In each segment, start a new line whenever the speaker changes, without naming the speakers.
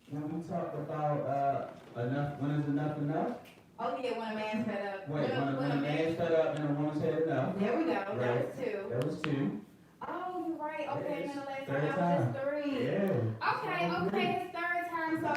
when we talk about enough, when is enough enough?
Oh yeah, when a man's fed up.
Wait, when a man's fed up and a woman's had enough.
There we go.
Right.
That was two.
That was two.
Oh, you're right. Okay, and then the last
Third
one
time.
was just three.
Yeah.
Okay, his third time. So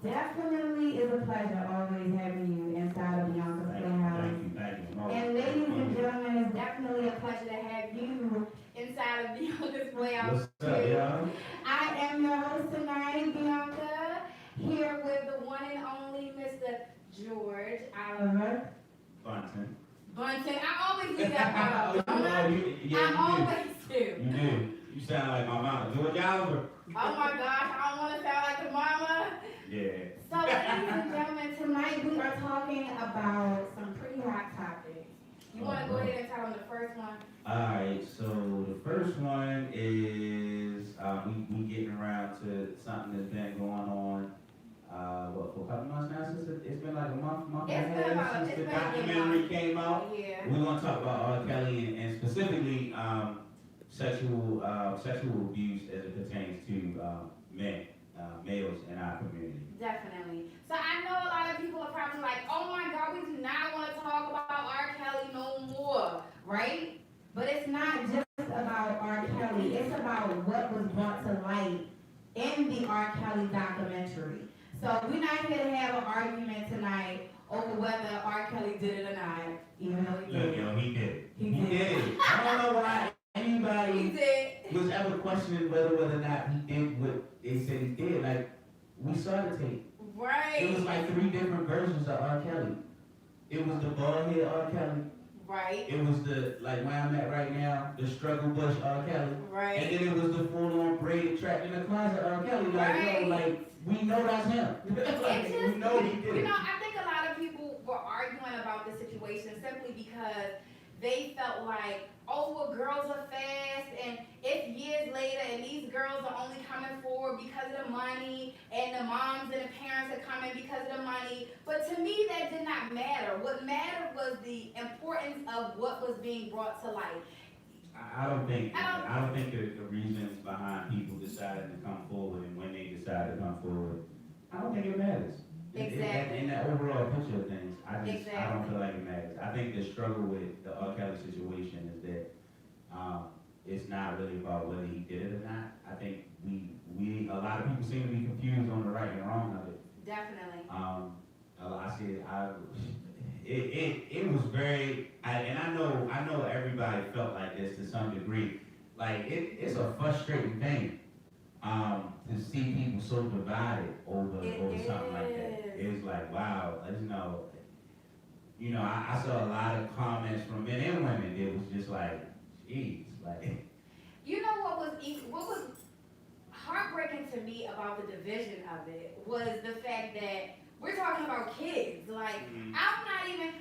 Definitely is a pleasure always having you inside of Beyonka's Playhouse.
Thank you.
And ladies and gentlemen, it's
definitely a pleasure to have you inside of Beyonka's Playhouse.
What's up, y'all?
I am your host tonight, Beyonka, here with the one and only Mr. George Oliver
Bunton.
Bunton. I always leave that part out.
You
I always do.
You do. You sound like my mama. George Oliver.
Oh my gosh, I don't want to sound like the mama.
Yeah.
So, ladies and gentlemen, tonight we are talking about some pretty hot topics. You want to go ahead and tell them the first one?
Alright, so the first one is we getting around to something that's been going on for a couple months now, since it's been like a month and a half since the documentary came out.
Yeah.
We're gonna talk about R. Kelly and specifically sexual abuse as it pertains to males in our community.
Definitely. So I know a lot of people are probably like, oh my God, we do not want to talk about R. Kelly no more, right?
But it's not just about R. Kelly. It's about what was brought to light in the R. Kelly documentary. So we're not here to have an argument tonight over whether R. Kelly did it or not. Even though he did.
Look, he did.
He did.
I don't know why anybody
He did.
was ever questioning whether or not he did what they said he did. Like, we saw the tape.
Right.
It was like 3 different versions of R. Kelly. It was the bald head R. Kelly.
Right.
It was the, like where I'm at right now, the struggle bush R. Kelly.
Right.
And then it was the full-on braided trapped in the closet R. Kelly. Like,
Right.
yo, like, we know that's him. Like, we know he did it.
You know, I think a lot of people were arguing about the situation simply because they felt like, oh, well, girls are fast, and it's years later, and these girls are only coming forward because of the money, and the moms and the parents are coming because of the money. But to me, that did not matter. What mattered was the importance of what was being brought to light.
I don't think the reasons behind people deciding to come forward and when they decide to come forward, I don't think it matters.
Exactly.
In the overall picture of things, I
Exactly.
don't feel like it matters. I think the struggle with the R. Kelly situation is that it's not really about whether he did it or not. I think we a lot of people seem to be confused on the right and wrong of it.
Definitely.
It was very, and I know everybody felt like this to some degree. Like it's a frustrating thing to see people so divided over something like that. It's like, wow, I saw a lot of comments from men and women. It was just like, geez, like.
You know what was heartbreaking to me about the division of it was the fact that we're talking about kids. Like, I'm not going to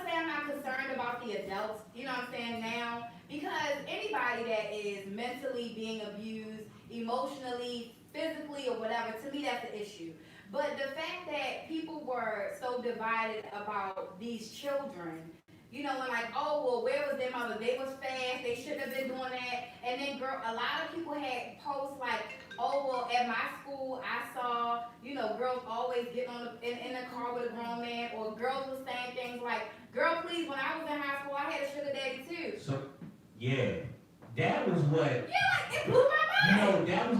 say I'm not concerned about the adults, you know what I'm saying, now, because anybody that is mentally being abused, emotionally, physically, or whatever, to me that's the issue. But the fact that people were so divided about these children, you know, when like, oh, well, where was their mother? They was fast, they shouldn't have been doing that. And then a lot of people had posts like, oh, well, at my school, I saw, you know, girls always getting in the car with a grown man, or girls were saying things like, girl, please, when I was in high school, I had a sugar daddy too.
So, yeah, that was what.
Yeah, like, it blew my mind.
That was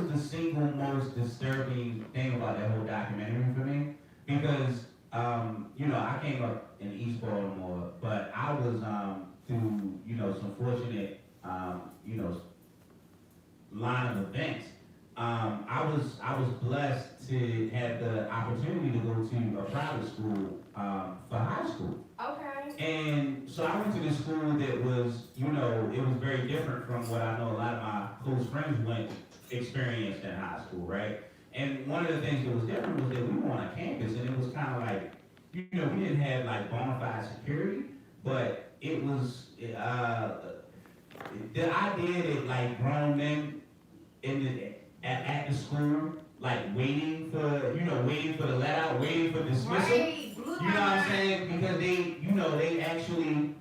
the single most disturbing thing about that whole documentary for me, because I came up in East Baltimore, but I was through some fortunate line of events. I was blessed to have the opportunity to go to a private school for high school.
Okay.
And so I went to this school that was, it was very different from what I know a lot of my close friends experienced in high school, right? And one of the things that was different was that we were on a campus, and it was kind of like, we didn't have like bona fide security, but it was the idea that like grown men at the school, like waiting for the let out, waiting for dismissal.
Right.
You know what I'm saying? Because they actually,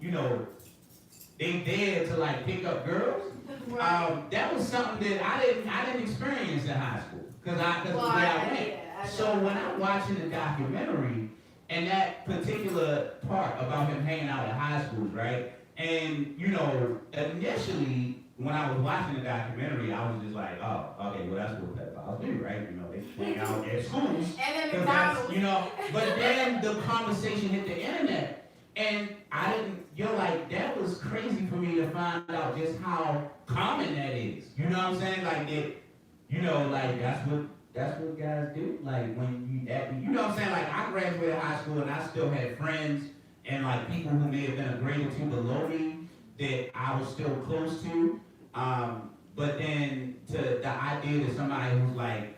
they dared to like pick up girls.
Right.
That was something that I didn't experience in high school because of
Well,
the way I went.
yeah,
So when I'm watching the documentary and that particular part about him hanging out at high schools, right? And you know, initially when I was watching the documentary, I was just like, oh, okay, well that's what pedophiles do, right? You know, they hang out at schools.
And then
'Cause that's,
McDonald's.
you know, but then the conversation hit the internet, and that was crazy for me to find out just how common that is. You know what I'm saying? Like that, you know, like that's what guys do. Like when you know what I'm saying? Like I graduated high school and I still had friends and like people who may have been a grade or two below me that I was still close to. But then to the idea that somebody who's like,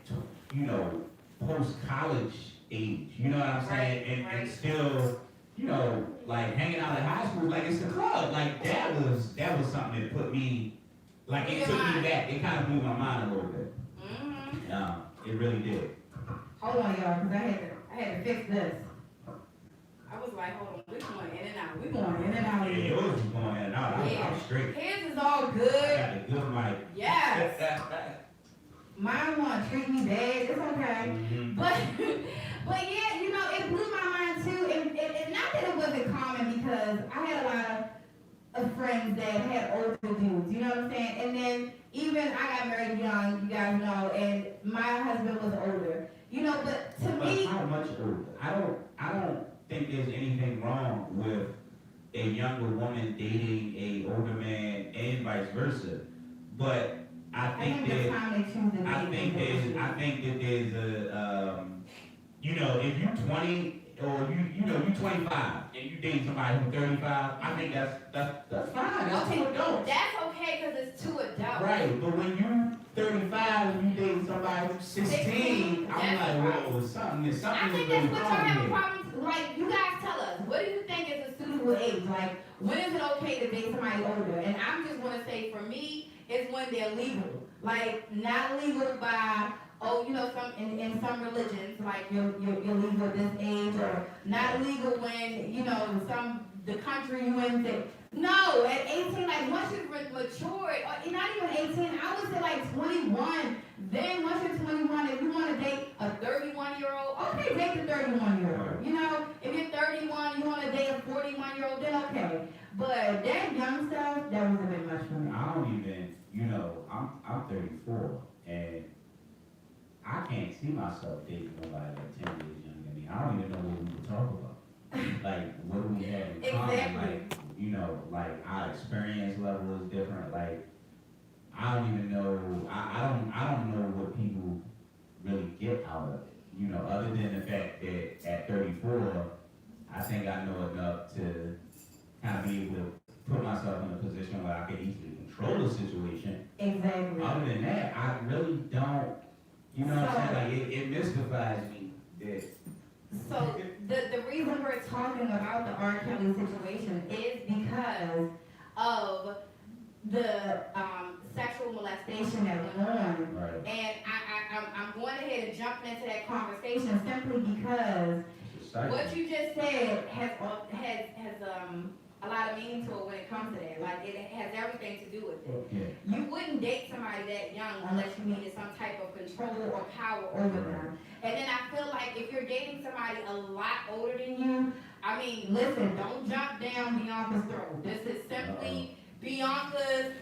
you know, post-college age, you know what I'm saying? And still, you know, like hanging out at high school, like it's a club. Like that was something that put me, like it took me back. It kind of blew my mind a little bit. It really did.
Hold on, y'all, because I had to fix this.
I was like, hold on, we're going in and out.
We going in and out.
Yeah, yours was going in and out. I'm straight.
His is all
I
good.
got a good mic.
Yes.
Mine want to treat me bad. It's okay.
Mhm.
But yeah, you know, it blew my mind too. And not that it wasn't common because I had a lot of friends that had older dudes. You know what I'm saying? And then even I got married young, you guys know, and my husband was older. You know, but to
But
me,
how much older? I don't think there's anything wrong with a younger woman dating a older man and vice versa. But I think
the time they choose to date.
I think that there's a you know, if you're 20 or you're 25 and you date somebody who's 35, I think that's fine. That's
Okay,
two adults.
that's okay because it's two adults.
Right, but when you're 35 and you date somebody who's 16, I'm like, whoa, something
I think
really
that's what y'all
wrong
have a
here.
problem. Like, you guys tell us, what do you think is a suitable age? Like, when is it okay to date somebody older? And I'm just gonna say, for me, it's when they're legal. Like, not legal by, you know, in some religions, like you're legal at this age, or not legal when, you know, the country you in that. No, at 18, like once you've matured, or not even 18, I would say like 21. Then once you're 21, if you want to date a 31-year-old, okay, date the 31-year-old. You know, if you're 31, you want to date a 41-year-old, then okay. But that young stuff, that was a bit much for me.
I don't even, you know, I'm 34, and I can't see myself dating nobody like 10 years younger than me. I don't even know what we would talk about. Like, what do we have in common?
Exactly.
Like, you know, like our experience level is different. Like, I don't even know. I don't know what people really get out of it. You know, other than the fact that at 34, I think I know enough to kind of be able to put myself in a position where I can easily control the situation.
Exactly.
Other than that, I really don't. You know what I'm saying? Like, it mystifies me that.
So the reason we're talking about the R. Kelly situation is because of the sexual molestation that went on.
Right.
And I'm going ahead and jumping into that conversation simply because what you just said has a lot of meaning to it when it comes to that. Like, it has everything to do with it.
Yeah.
You wouldn't date somebody that young unless you needed some type of control or power over them. And then I feel like if you're dating somebody a lot older than you, I mean, listen, don't jump down Beyonka's throat. This is simply Beyonka's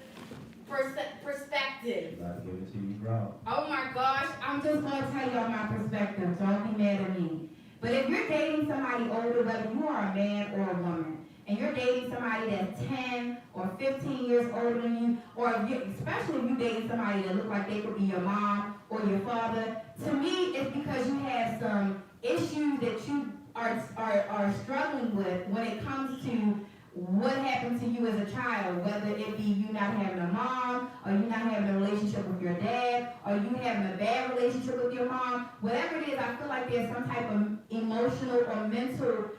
perspective.
About to give it to you, bro.
Oh my gosh, I'm just gonna tell y'all my perspective. Don't be mad at me. But if you're dating somebody older, whether you are a man or a woman, and you're dating somebody that's 10 or 15 years older than you, or especially if you're dating somebody that looks like they could be your mom or your father, to me, it's because you have some issues that you are struggling with when it comes to what happened to you as a child, whether it be you not having a mom, or you not having a relationship with your dad, or you having a bad relationship with your mom, whatever it is, I feel like there's some type of emotional or mental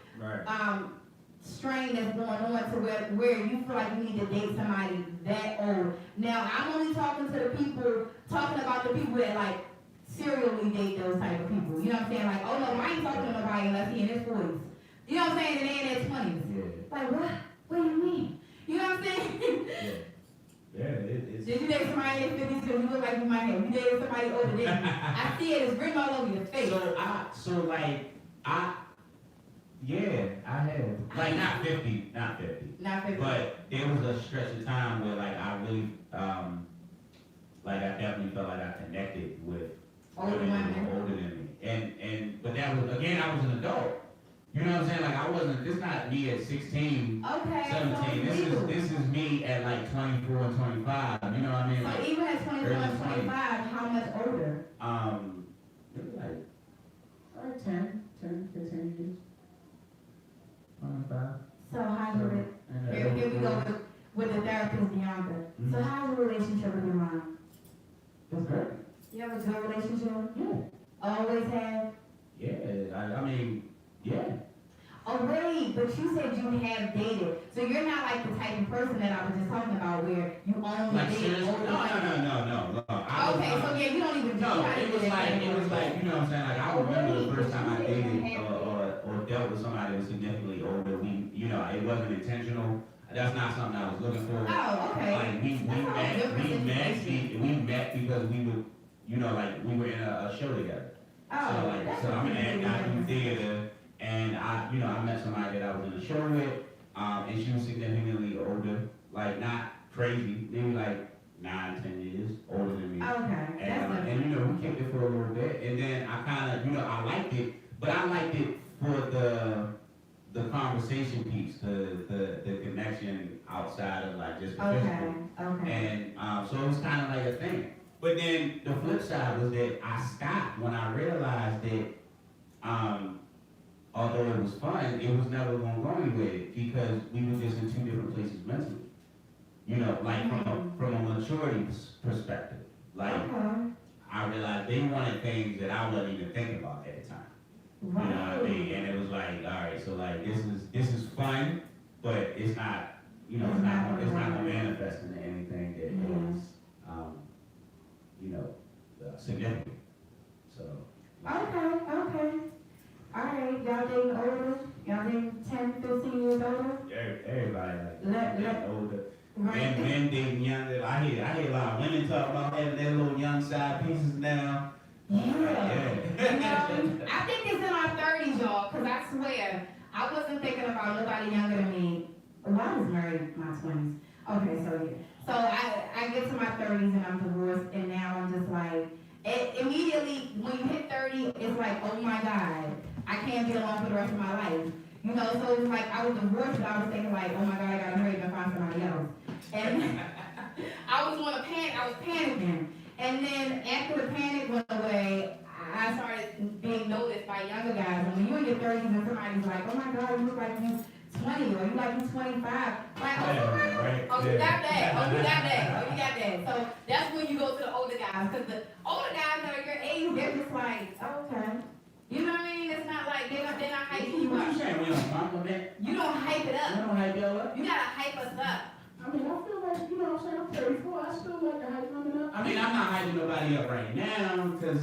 strain that's going on to where you feel like you need to date somebody that old. Now, I'm only talking about the people that like serially date those type of people. You know what I'm saying? Like, oh no, I ain't talking to nobody unless he in his 40s. You know what I'm saying? And they in their 20s.
Yeah.
Like, what? What do you mean? You know what I'm saying?
Yeah, it's.
Did you date somebody in their 50s? Because you look like you might have. You dated somebody older than you. I see it. It's written all over your face.
Yeah, I have. Like, not 50.
Not 50.
But there was a stretch of time where, like, I really, like, I definitely felt like I connected with
Older
women who
women.
were older than me. But that was, again, I was an adult. You know what I'm saying? Like, I wasn't, this not me at 16,
Okay.
17.
So
This is me at, like, 24 and 25. You know what I mean?
So
Like,
even at 24 and
early
25, how much older?
maybe like 10, 15 years. 25.
So how's your here we go with the therapist Beyonka. So how's your relationship with your mom?
It's great.
You have a good relationship?
Yeah.
Always have?
Yeah, I mean, yeah.
Oh wait, but you said you have dated. So you're not like the type of person that I was just talking about where you only
Like,
date
seriously?
older women.
No.
Okay, so yeah, you don't even do
No,
that.
it was like, you know what I'm saying? Like, I remember the first time I dated or dealt with somebody that was significantly older. It wasn't intentional. That's not something I was looking for.
Oh, okay.
Like, we met because we would, we were in a show together.
Oh,
So I'm an actor, I do theater, and I met somebody that I was in a show with, and she was significantly older, like not crazy, maybe like 9, 10 years older than me.
Okay.
And we kicked it for a little bit, and then I kind of, I liked it, but I liked it for the conversation piece, the connection outside of like just the physical.
Okay.
And so it was kind of like a thing. But then the flip side was that I stopped when I realized that although it was fun, it was never going to go anywhere because we were just in two different places mentally. Like from a maturity perspective. Like I realized they wanted things that I wasn't even thinking about at the time.
Right.
You know what I mean? And it was like, all right, so like this is fun, but it's not, it's not gonna manifest into anything that is significant. So.
Okay. Alright, y'all dating older? Y'all dating 10, 15 years older?
Everybody
Let-
older.
Right.
Men dating younger. I hear a lot of women talk about having their little young side pieces now.
Yeah. I think it's in our 30s, y'all, because I swear, I wasn't thinking about nobody younger than me. Well, I was married in my 20s. Okay, so yeah. So I get to my 30s and I'm divorced, and now I'm just like, immediately when you hit 30, it's like, oh my God, I can't be alone for the rest of my life. So it was like I was divorced, but I was thinking like, oh my God, I gotta hurry up and find somebody else. And I was panicking. And then after the panic went away, I started being noticed by younger guys. And when you're in your 30s and somebody's like, oh my God, you look like you 20 or you like you 25. Like, you got that. So that's when you go to the older guys. Because the older guys that are your age, they're just like, okay. You know what I mean? It's not like they're not hyping you
What
up.
you saying? We don't compliment?
You don't hype it
We
up.
don't hype y'all up?
You gotta hype us up.
I mean, I feel like, I'm 34, I still like to hype women up. I mean, I'm not hyping nobody up right now, because,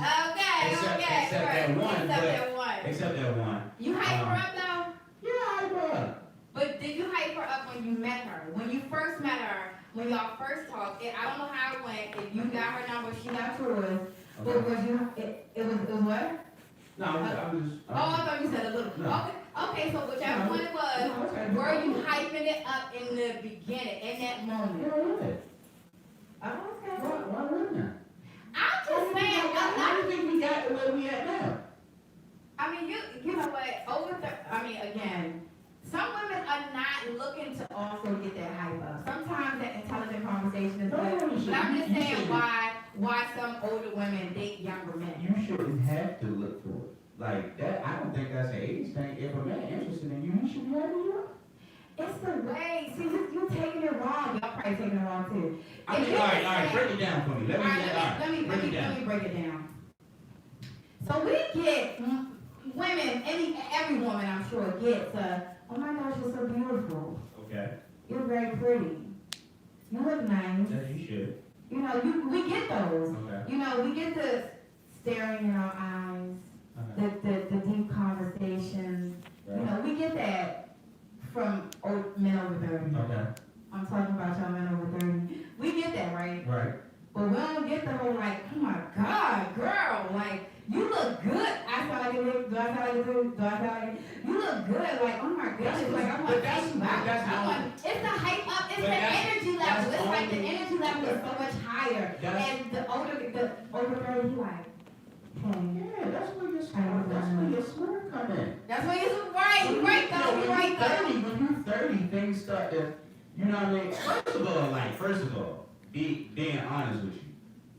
except that one.
You hype her up though?
Yeah, I hype her up.
But did you hype her up when you met her? When you first met her, when y'all first talked, I don't know how it went. If you got her number, she got yours. But was you, it was what?
No, I was just.
Oh, I thought you said a little.
No.
Okay, so whichever one it was, were you hyping it up in the beginning, in that moment?
Yeah.
Oh, okay.
Why wouldn't I?
I'm just saying,
Why do you think we got to where we at now?
I mean, you know what, again, some women are not looking to also get that hype up. Sometimes that intelligent conversation is good, but I'm just saying why some older women date younger men.
You shouldn't have to look for it. Like that, I don't think that's an age thing. If a man interested in you, he should be having you up.
It's the way. See, you taking it wrong. Y'all probably taking it wrong too.
I mean, all right, break it down for me. Let me break it down.
So we get women, every woman I'm sure gets oh my gosh, you're so beautiful.
Okay.
You're very pretty. You look nice.
Yeah, you should.
We get those.
Okay.
We get the staring in our eyes, the deep conversations.
Right.
We get that from men over 30.
Okay.
I'm talking about y'all men over 30. We get that, right?
Right.
But we don't get the whole like, oh my God, girl, like, you look good. I sound like a do I sound like a dude? Do I sound like you look good? Like, oh my goodness, like I'm like,
that's
it's the hype up, it's the energy level. It's like the energy level is so much higher. And the older 30, he like,
Yeah, that's where your smart come in.
that's what you're right though, you're right though.
When you're 30, things start to, you know what I mean? First of all, being honest with you.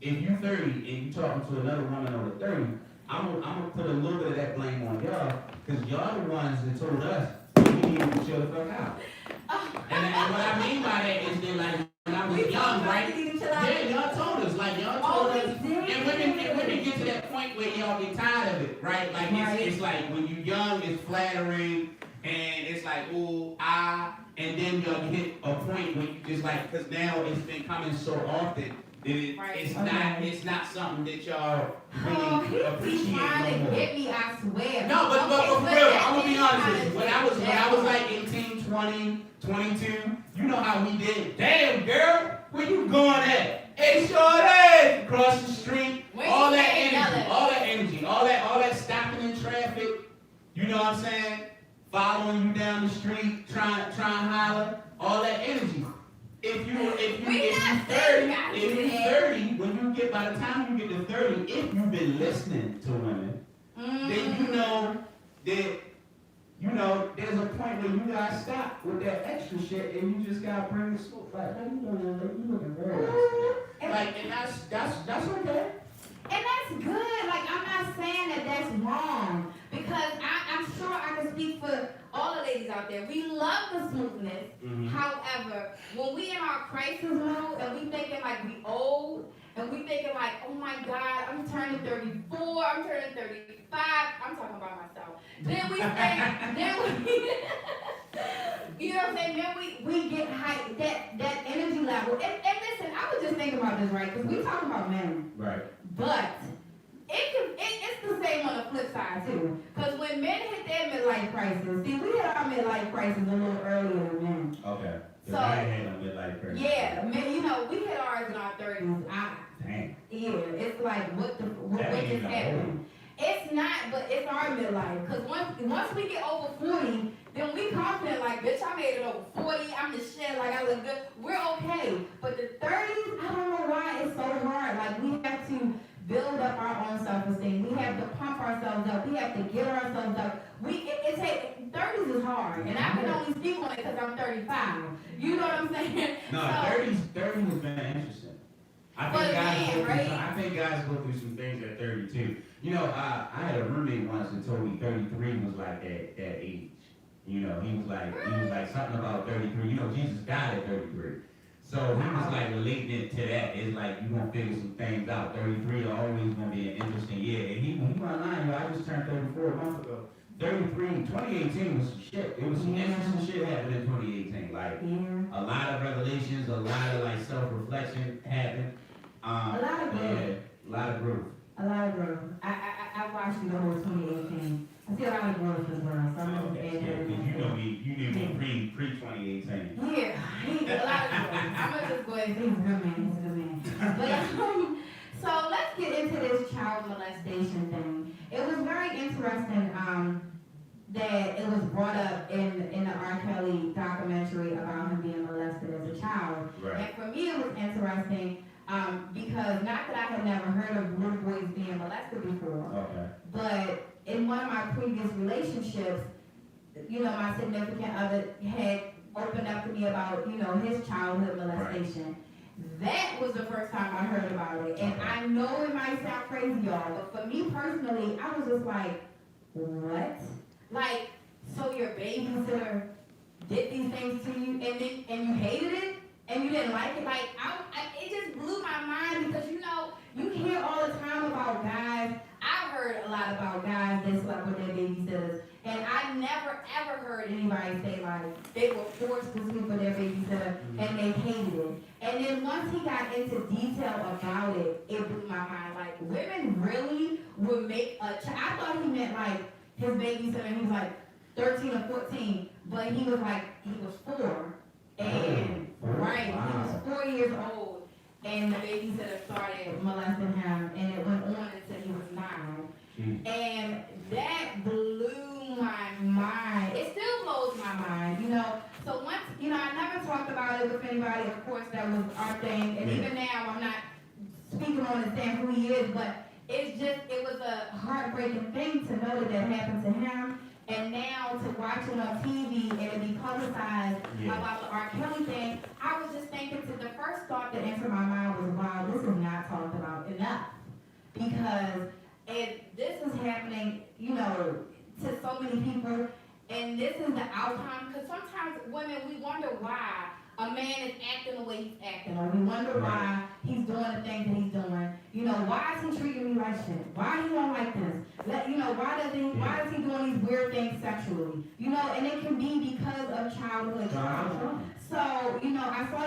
If you're 30 and you talking to another woman over 30, I'm gonna put a little bit of that blame on y'all, because y'all the ones that told us we need to chill the fuck out. And what I mean by that is that, like, when I was young, right? Yeah, y'all told us, and women get to that point where y'all get tired of it, right? Like, it's like when you're young, it's flattering, and it's like, ooh, and then y'all hit a point where you just like, because now it's been coming so often that it's not something that y'all really appreciate no more.
Trying to get me, I swear.
No, but for real, I'm gonna be honest with you. When I was like 18, 20, 22, you know how we did. Damn, girl, where you going at? Hey, shorty, across the street. All that energy, all that stopping in traffic. You know what I'm saying? Following you down the street, trying to holler, all that energy. If you 30, when you get, by the time you get to 30, if you've been listening to women, then you know that, there's a point where you gotta stop with that extra shit and you just gotta bring the smoke. Like, how you doing? You looking very nice. Like, and that's okay.
And that's good. Like, I'm not saying that that's wrong, because I'm sure I can speak for all the ladies out there. We love the smoothness.
Mm-hmm.
However, when we in our crisis mode and we thinking like we old, and we thinking like, oh my God, I'm turning 34, I'm turning 35, I'm talking about myself. Then we say, you know what I'm saying? Then we get hyped, that energy level. And listen, I was just thinking about this, right? Because we talk about men.
Right.
But it's the same on the flip side too. Because when men hit their midlife crisis, see, we hit our midlife crisis a little earlier than men.
Okay.
So
I ain't had no midlife crisis.
Yeah, men, we hit ours in our 30s.
Dang.
Yeah, it's like what just happened. It's not, but it's our midlife. Because once we get over 40, then we confident like, bitch, I made it over 40. I'm the shit. Like, I look good. We're okay. But the 30s, I don't know why it's so hard. Like, we have to build up our own self-esteem. We have to pump ourselves up. We have to get ourselves up. 30s is hard. And I can only speak on it because I'm 35. You know what I'm saying?
No, 30s has been interesting. I think guys go through some things at 32. I had a roommate once that told me 33 was like that age. He was like something about 33. Jesus died at 33. So he was like relating it to that. It's like you're gonna figure some things out. 33 are always gonna be an interesting year. And he wasn't lying. I just turned 34 a month ago. 2018 was some shit. It was some interesting shit happened in 2018. Like a lot of revelations, a lot of like self-reflection happened.
A lot of growth.
Yeah, a lot of growth.
A lot of growth. I watched the whole 2018. I see a lot of growth as well. So I'm
you knew me pre-2018.
Yeah, a lot of growth. I'm gonna just go ahead and say he's a good man. But so let's get into this child molestation thing. It was very interesting that it was brought up in the R. Kelly documentary about him being molested as a child.
Right.
And for me, it was interesting. Because not that I had never heard of little boys being molested before, but in one of my previous relationships, my significant other had opened up to me about, his childhood molestation. Right. That was the first time I heard about it. And I know it might sound crazy, y'all, but for me personally, I was just like, what? Like, so your babysitter did these things to you and you hated it? And you didn't like it? Like, it just blew my mind because, you hear all the time about guys. I've heard a lot about guys that slept with their babysitters. And I never, ever heard anybody say, like, they were forced to sleep with their babysitter and they hated it. And then once he got into detail about it, it blew my mind. Like, women really would make a child. I thought he meant, like, his babysitter, he was, like, 13 or 14. But he was, like, he was 4. And Right, he
Wow.
was 4 years old, and the babysitter started molesting him, and it went on until he was 9.
Jeez.
And that blew my mind. It still blows my mind, you know. So once, you know, I never talked about it with anybody. Of course, that was our thing. And even now, I'm not speaking on and saying who he is, but it was a heartbreaking thing to know that that happened to him. And now to watch it on TV and it be publicized about the R. Kelly thing, I was just thinking the first thought that entered my mind was, wow, this is not talked about enough. Because this is happening, you know, to so many people, and this is the outcome. Because sometimes women, we wonder why a man is acting the way he's acting, or we wonder why he's doing the things that he's doing. You know, why is he treating me like shit? Why he don't like this? You know, why is he doing these weird things sexually? You know, and it can be because of childhood trauma. So, you know, I saw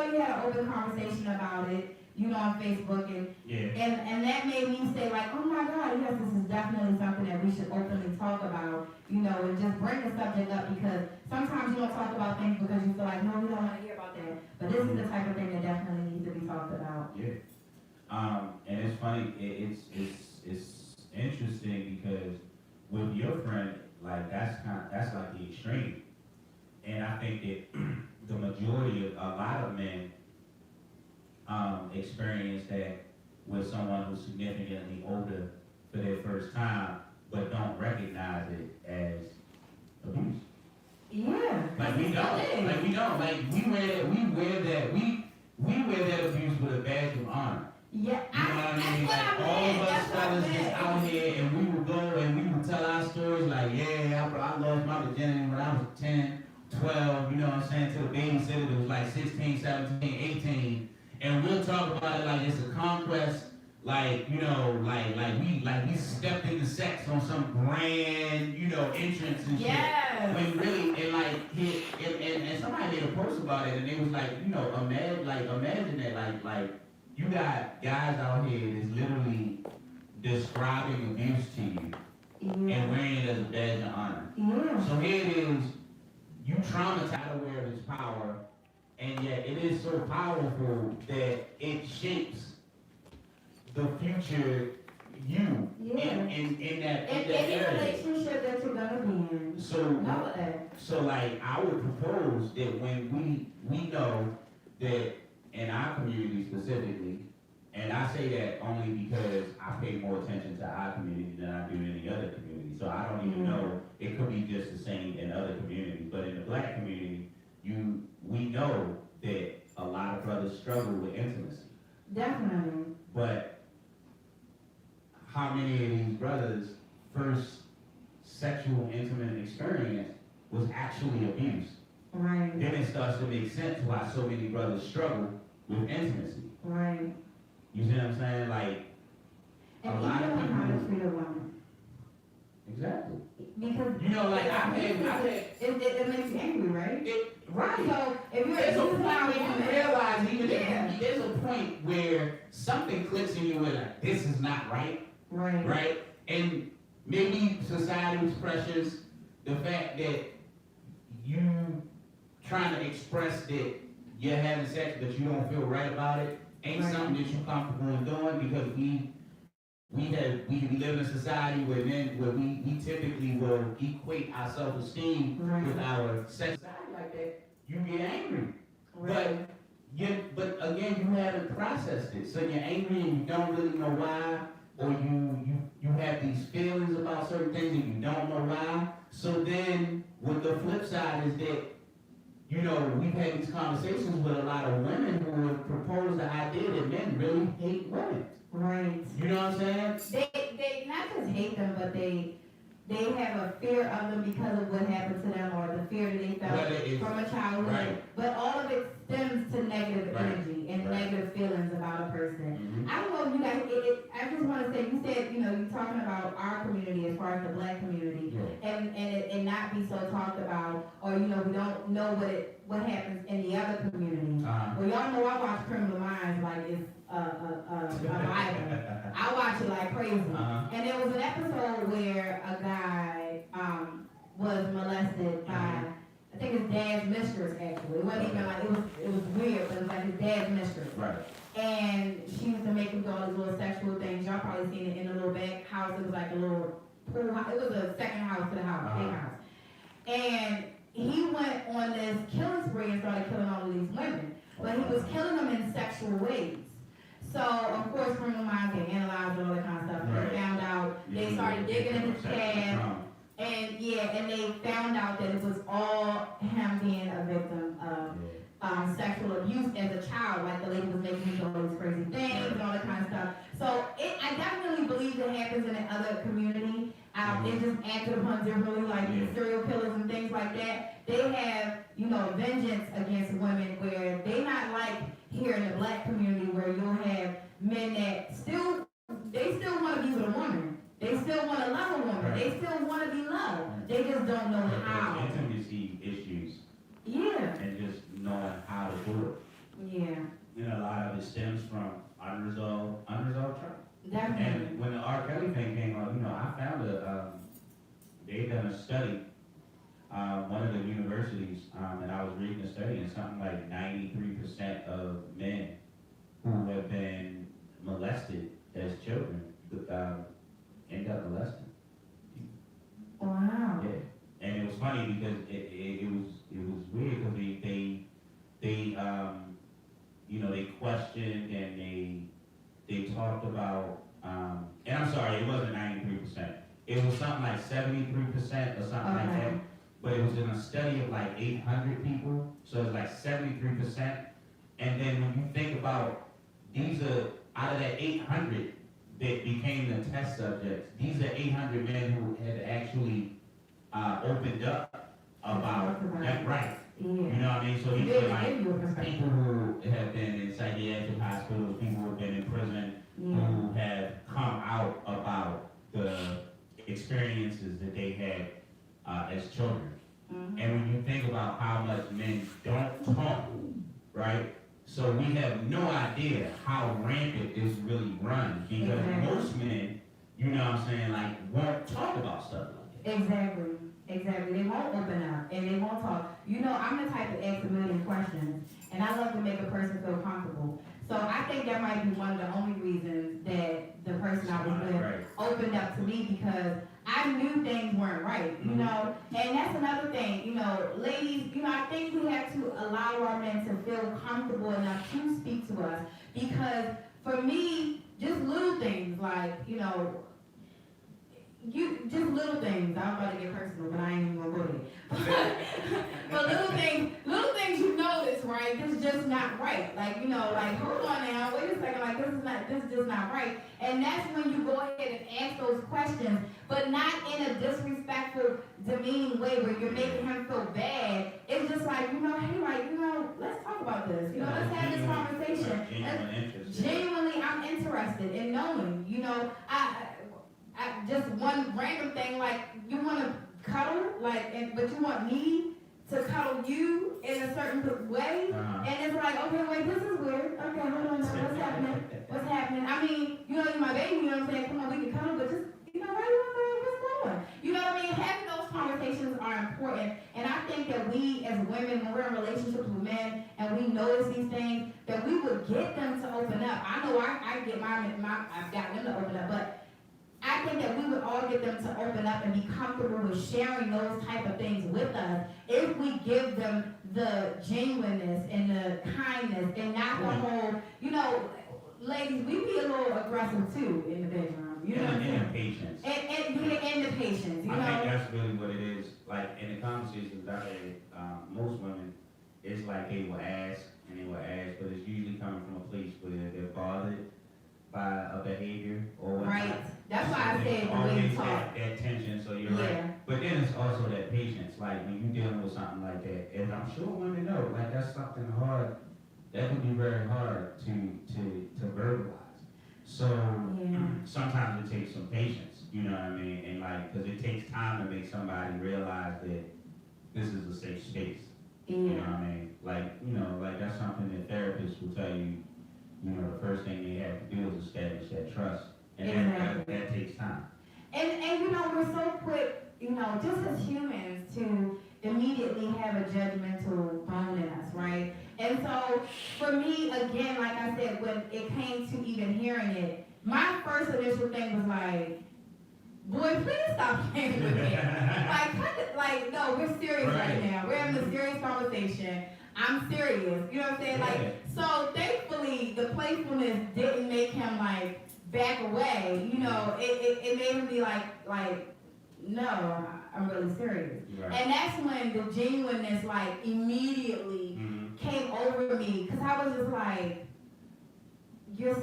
you had an open conversation about it, you know, on Facebook, and that made me say, like, oh my God, yes, this is definitely something that we should openly talk about, you know, and just bring the subject up, because sometimes you don't talk about things because you feel like, no, we don't want to hear about that. But this is the type of thing that definitely needs to be talked about.
Yeah. And it's funny, it's interesting because with your friend, like, that's like the extreme. And I think that the majority of a lot of men experience that with someone who's significantly older for their first time, but don't recognize it as abuse.
Yeah.
Like we don't. Like we wear that abuse with a badge of honor.
Yeah,
You know what I mean? Like all of us fellas just out here, and we would go and we would tell our stories like, yeah, I lost my virginity when I was 10, 12, you know what I'm saying, to the babysitter that was like 16, 17, 18. And we'll talk about it like it's a conquest, like, you know, like we stepped into sex on some grand, you know, entrance and shit.
Yes.
When really, and like, and somebody made a post about it, and it was like, you know, imagine that, like, you got guys out here that's literally describing abuse to you and wearing it as a badge of honor.
Yeah.
So here it is, you traumatized aware of its power, and yet it is so powerful that it shapes the future you in that area.
Relationship that you're gonna be in.
So like I would propose that when we know that in our community specifically, and I say that only because I pay more attention to our community than I do any other community. So I don't even know, it could be just the same in other communities, but in the black community, we know that a lot of brothers struggle with intimacy.
Definitely.
But how many of these brothers' first sexual intimate experience was actually abuse?
Right.
Then it starts to make sense why so many brothers struggle with intimacy.
Right.
You see what I'm saying? Like,
and
a lot of people.
How to treat a woman.
Exactly.
Because
you know, like
it makes you angry, right?
Right.
So if you're
there's a point where you realize even there's a point where something clicks in you where like, this is not right.
Right.
Right? And maybe society's pressures, the fact that you trying to express that you're having sex but you don't feel right about it ain't something that you're comfortable in doing, because we live in a society where we typically will equate our self-esteem with our sexuality like that. You get angry. Right. But again, you haven't processed it. So you're angry and you don't really know why, or you have these feelings about certain things and you don't know why. So then what the flip side is that, you know, we've had these conversations with a lot of women who have proposed the idea that men really hate women.
Right.
You know what I'm saying?
They not just hate them, but they have a fear of them because of what happened to them, or the fear that they felt from a childhood. Right. But all of it stems to negative energy and negative feelings about a person. I don't know if you guys, I just want to say, you said, you know, you're talking about our community as far as the black community, and it not be so talked about, or, you know, we don't know what happens in the other communities. Well, y'all know I watch Criminal Minds like it's a Bible. I watch it like crazy. And there was an episode where a guy was molested by I think his dad's mistress actually. It wasn't even like, it was weird, but it was like his dad's mistress.
Right.
And she used to make him do all these little sexual things. Y'all probably seen it in the little back house. It was like a little pool house. It was a second house to the house, big house. And he went on this killing spree and started killing all of these women. But he was killing them in sexual ways. So, of course, criminal minds get analyzed and all that kind of stuff.
Right.
They found out, they started digging in his cab. And and they found out that it was all him being a victim of sexual abuse as a child. Like the lady was making him do all these crazy things and all that kind of stuff. So I definitely believe it happens in the other community. It just acted upon differently, like these serial killers and things like that. They have, vengeance against women where they not like here in the black community where you'll have men that still want to be with a woman. They still want to love a woman.
Right.
They still want to be loved. They just don't know how.
Intimacy issues.
Yeah.
And just knowing how to do it.
Yeah.
A lot of it stems from unresolved trauma.
Definitely.
And when the R. Kelly thing came out, I found they done a study, one of the universities, and I was reading the study, and something like 93% of men who have been molested as children end up molesting.
Wow.
Yeah. And it was funny because it was weird because they questioned and they talked about, and I'm sorry, it wasn't 93%. It was something like 73% or something like that. But it was in a study of like 800 people, so it's like 73%. And then when you think about, these are, out of that 800 that became the test subjects, these are 800 men who had actually opened up about that, right?
Yeah.
You know what I mean? So these are like people who have been in psychiatric hospitals, people who have been in prison, who have come out about the experiences that they had as children.
Mm-hmm.
And when you think about how much men don't talk, right? So we have no idea how rampant this really runs because most men, you know what I'm saying, like won't talk about stuff like that.
Exactly. They won't open up and they won't talk. I'm the type to ask a million questions and I love to make a person feel comfortable. So I think that might be one of the only reasons that the person I was with opened up to me because I knew things weren't right, and that's another thing, ladies, I think we have to allow our men to feel comfortable enough to speak to us because for me, just little things like, just little things. I'm about to get personal, but I ain't even gonna go there. But little things you notice, right? This is just not right. Like, hold on now, wait a second, like this is just not right. And that's when you go ahead and ask those questions, but not in a disrespectful, demeaning way where you're making him feel bad. It's just like, hey, let's talk about this. Let's have this conversation. Genuinely, I'm interested in knowing, I just one random thing, like you want to cuddle, but you want me to cuddle you in a certain way, and it's like, okay, wait, this is weird. Okay, hold on, now, what's happening? What's happening? I mean, you're my baby, you know what I'm saying? Come on, we can cuddle, but just, where you want to what's going? You know what I mean? Having those conversations are important, and I think that we as women, when we're in relationships with men, and we notice these things, that we would get them to open up. I know I get I've got them to open up, but I think that we would all get them to open up and be comfortable with sharing those type of things with us if we give them the genuineness and the kindness and not the whole, ladies, we be a little aggressive too in the bedroom,
And the patience.
And the patience,
I think that's really what it is. Like in the conversations I had, most women, it's like they will ask, but it's usually coming from a place where they're bothered by a behavior or whatnot.
Right. That's why I said the way you talk.
That tension, so you're right. But then it's also that patience, like when you're dealing with something like that, and I'm sure women know, like that's something hard, that can be very hard to verbalize. So sometimes it takes some patience, you know what I mean? And like, because it takes time to make somebody realize that this is a safe space. You know what I mean? Like that's something that therapists will tell you, the first thing they have to do is establish that trust. And that takes time.
And we're so quick, just as humans to immediately have a judgmental bone in us, right? And so for me, again, like I said, when it came to even hearing it, my first initial thing was like, boy, please stop playing with me. Like, no, we're serious right now. We're having a serious conversation. I'm serious. You know what I'm saying? Like, so thankfully, the playfulness didn't make him like back away. You know, it made him be like, no, I'm really serious. Right. And that's when the genuineness like immediately came over me, because I was just like, you're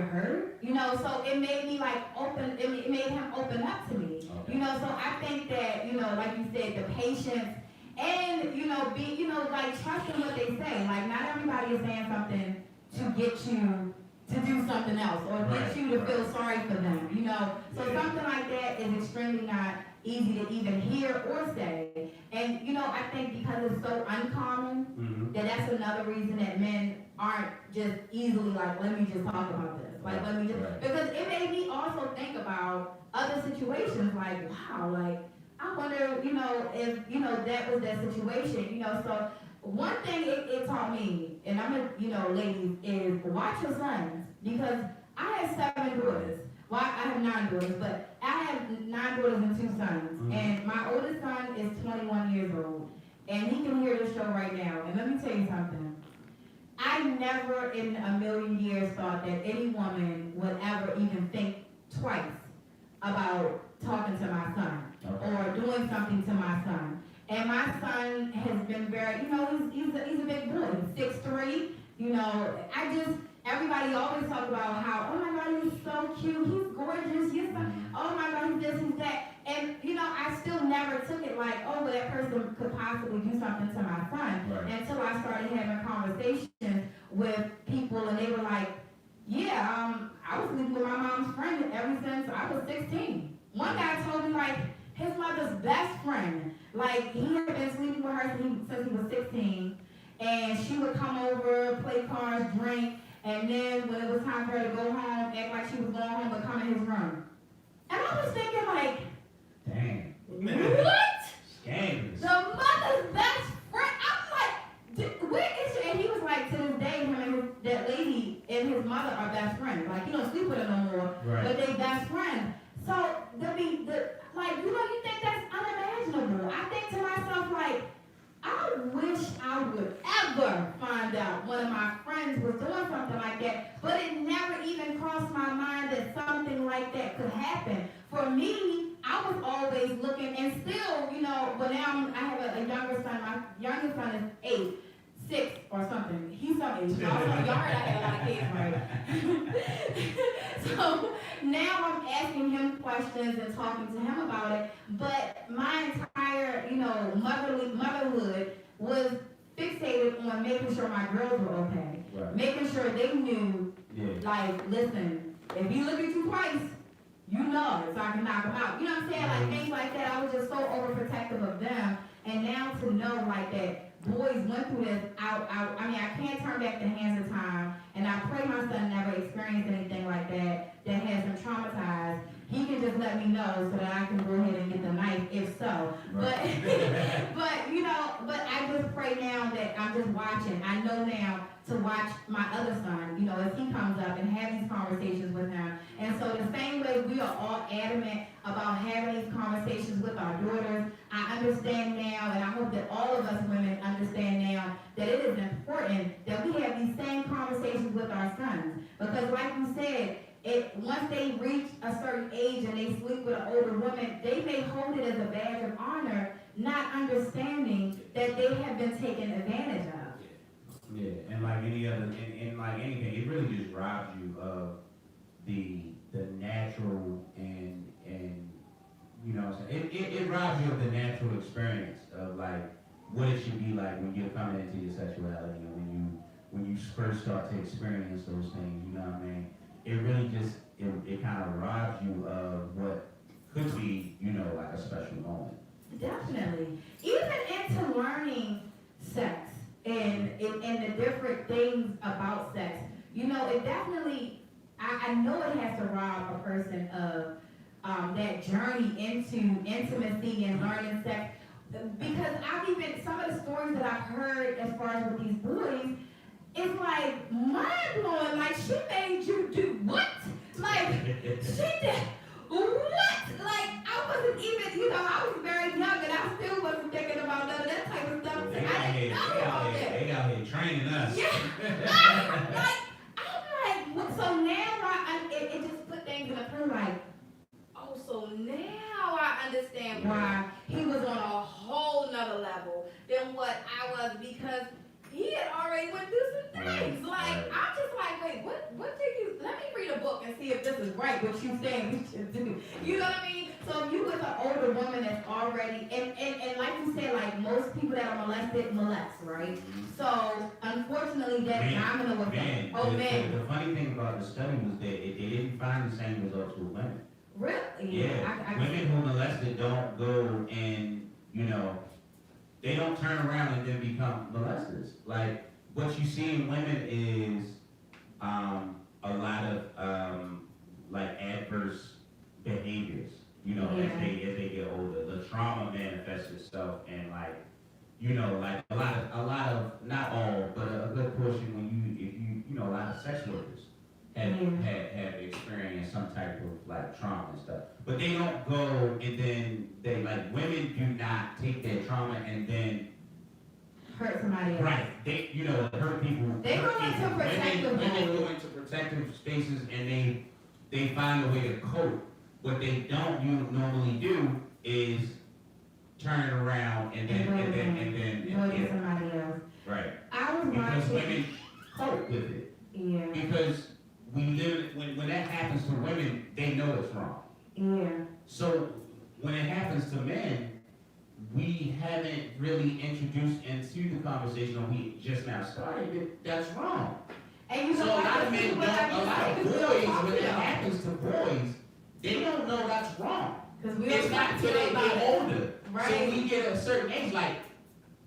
hurt, you know. So it made me like open. It made him open up to me, you know. So I think that, you know, like you said, the patience and, you know, be, you know, like trusting what they say. Like, not everybody is saying something to get you to do something else or get you to feel sorry for them, you know. So something like that is extremely not easy to even hear or say. And, you know, I think because it's so uncommon, that's another reason that men aren't just easily like, let me just talk about this. Like, let me just, because it made me also think about other situations, like, wow, like, I wonder, you know, if, you know, that was that situation, you know. So one thing it taught me, and I'm a, you know, ladies, is watch your sons, because I have 7 daughters. Well, I have 9 daughters, but I have 9 daughters and 2 sons. And my oldest son is 21 years old, and he can hear the show right now. And let me tell you something. I never in a million years thought that any woman would ever even think twice about talking to my son or doing something to my son. And my son has been very, you know, he's a big boy. He's 6'3", you know. Everybody always talk about how, oh my God, he's so cute, he's gorgeous, he's oh my God, he's this, he's that. And, you know, I still never took it like, oh, well, that person could possibly do something to my son. Until I started having conversations with people, and they were like, yeah, I was sleeping with my mom's friend ever since I was 16. One guy told me, like, his mother's best friend, like, he had been sleeping with her since he was 16, and she would come over, play cards, drink, and then when it was time for her to go home, act like she was going home, but come in his room. And I was thinking, like,
dang.
What?
Scandalous.
The mother's best friend? I'm like, where is she? And he was like, to this day, him and that lady and his mother are best friends. Like, he don't sleep with her no more, but they best friends. So, like, you know, you think that's unimaginable. I think to myself, like, I wish I would ever find out one of my friends was doing something like that, but it never even crossed my mind that something like that could happen. For me, I was always looking, and still, you know, but now I have a younger son. My youngest son is 8, 6 or something. He's some age. Y'all heard I had a lot of kids, right? So now I'm asking him questions and talking to him about it. But my entire, you know, motherhood was fixated on making sure my girls were okay. Making sure they knew, like, listen, if he look at you twice, you know it, so I can knock him out. You know what I'm saying? Like, things like that. I was just so overprotective of them. And now to know, like, that boys went through this I mean, I can't turn back the hands of time, and I pray my son never experienced anything like that has him traumatized. He can just let me know so that I can go ahead and get the knife, if so. But you know, but I just pray now that I'm just watching. I know now to watch my other son, you know, as he comes up, and have these conversations with him. And so the same way we are all adamant about having these conversations with our daughters, I understand now, and I hope that all of us women understand now, that it is important that we have these same conversations with our sons. Because like you said, once they reach a certain age and they sleep with an older woman, they may hold it as a badge of honor, not understanding that they have been taken advantage of.
Yeah, and like any other, and like anything, it really just robs you of the natural and you know what I'm saying? It robs you of the natural experience of like what it should be like when you're coming into your sexuality, and when you first start to experience those things, you know what I mean? It really just, it kind of robs you of what could be, you know, like a special moment.
Definitely. Even into learning sex and the different things about sex, you know, it definitely, I know it has to rob a person of that journey into intimacy and learning sex. because I've even, some of the stories that I've heard as far as with these boys, it's like mind blowing. Like, she made you do what? Like, she did what? Like, I wasn't even, you know, I was very young and I still wasn't thinking about none of that type of stuff.
They
I didn't know about that.
They out here training us.
Yeah. I'm like, what? So now it just put things in a play like, oh, so now I understand why he was on a whole nother level than what I was, because he had already went through some things. Like, I'm just like, wait, what did you, let me read a book and see if this is right, what you saying we should do. You know what I mean? So if you was an older woman that's already, and like you said, like most people that are molested molest, right? So unfortunately that domino effect. Oh man.
The funny thing about the study was that they didn't find the same results with women.
Really?
Yeah. Women who molested don't go and, you know, they don't turn around and then become molesters. Like, what you see in women is a lot of like adverse behaviors, you know, as they get older. The trauma manifests itself in, like, you know, like a lot of not all, but a good portion when you know, a lot of sex workers have experienced some type of like trauma and stuff. But they don't go and then they, like, women do not take their trauma and then
hurt somebody else.
Right. They, you know, hurt people.
They go into protective
women go into protective spaces and they find a way to cope. What they don't normally do is turn it around and then
somebody else.
Right.
I was
because
watching.
Women cope with it.
Yeah.
Because we live, when that happens to women, they know it's wrong.
Yeah.
So when it happens to men, we haven't really introduced into the conversation, or we just now started, that's wrong.
And you know,
so a lot of men don't, a lot of boys, when it happens to boys, they don't know that's wrong. It's not until they get older.
Right.
So we get a certain age, like,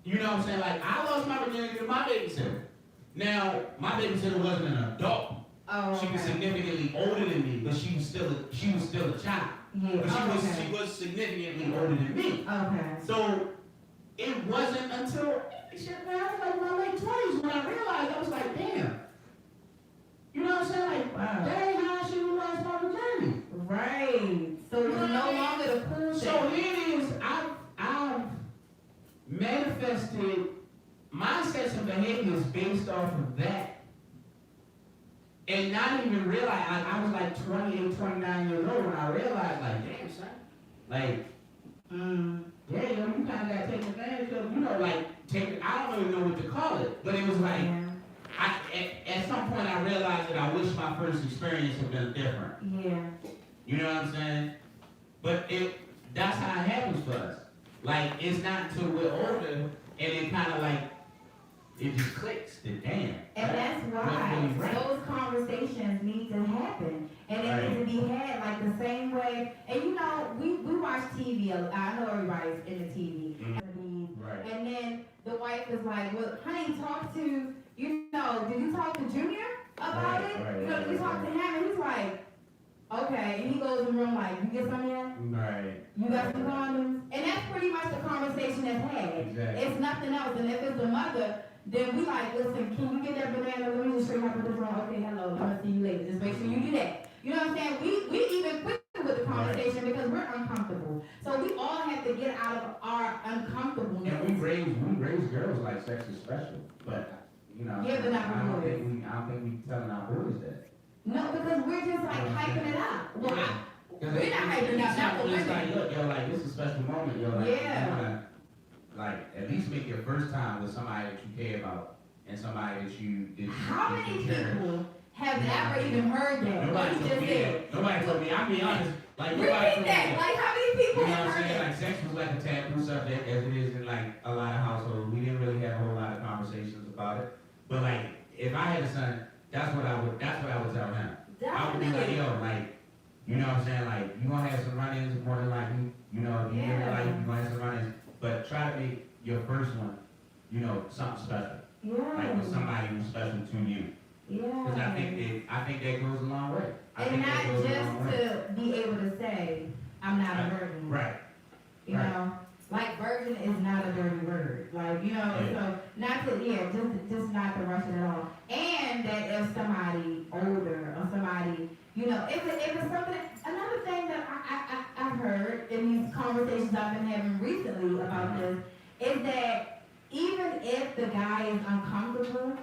you know what I'm saying? Like, I lost my virginity to my babysitter. Now, my babysitter wasn't an adult.
Oh,
She was significantly older than me, but she was still a child.
Yeah.
But she was significantly older than me.
Okay.
So it wasn't until I was like in my late 20s when I realized, I was like, damn. You know what I'm saying? Like, wow. That ain't how she lost my virginity.
Right. So it was no longer the cool thing.
So here it is. I've manifested my sets of behaviors based off of that. And not even realize, I was like 28, 29 years old when I realized, like, damn, son. Like, yeah, you know, you kind of got to take advantage of, you know, like, I don't even know what to call it. But it was like, at some point I realized that I wish my first experience had been different.
Yeah.
You know what I'm saying? But that's how it happens for us. Like, it's not until we're older and it kind of like, it just clicks, the damn.
And that's why those conversations need to happen. And it needs to be had like the same way. And you know, we watch TV. I know everybody's in the TV.
Mm-hmm. Right.
And then the wife is like, well, honey, talk to, you know, did you talk to Junior about it? You know, did you talk to him? And he's like, okay. And he goes in the room like, you get some yet?
Right.
You got some condoms? And that's pretty much the conversation that's had.
Exactly.
It's nothing else. And if it's the mother, then we like, listen, can you get that banana? Let me just show you how to put this on. Okay, hello, I'm gonna see you later. Just make sure you do that. You know what I'm saying? We even quit with the conversation because we're uncomfortable. So we all have to get out of our uncomfortableness.
And we raise girls like sex is special, but you know,
yeah, but not
I don't think we telling our boys that.
No, because we're just like hyping it up. Well, we're not hyping it up. Not the
it's
women.
like, look, you're like, this is a special moment. You're like,
yeah.
you wanna, like, at least make your first time with somebody that you care about and somebody that you
How many people have ever even heard that?
Nobody told me that. Nobody told me. I'll be honest. Like, nobody told me that.
Like, how many people
you know
have
what I'm
heard
saying?
that?
Like, sex was like a taboo subject as it is in like a lot of households. We didn't really have a whole lot of conversations about it. But like, if I had a son, that's what I would tell him. I would be like, yo, like, you know what I'm saying? Like, you gonna have some run-ins more than likely. You know, you in your life, you gonna have some run-ins. But try to make your first one, you know, something special.
Yeah.
Like with somebody who's special to you.
Yeah.
Because I think that goes a long way.
And not just to be able to say, I'm not a virgin.
Right.
You know, like virgin virgin is not a dirty word. Like, you know, so not to, just not to rush it at all. And that if somebody older or somebody, you know, if it's something, another thing that I've heard in these conversations I've been having recently about this is that even if the guy is uncomfortable,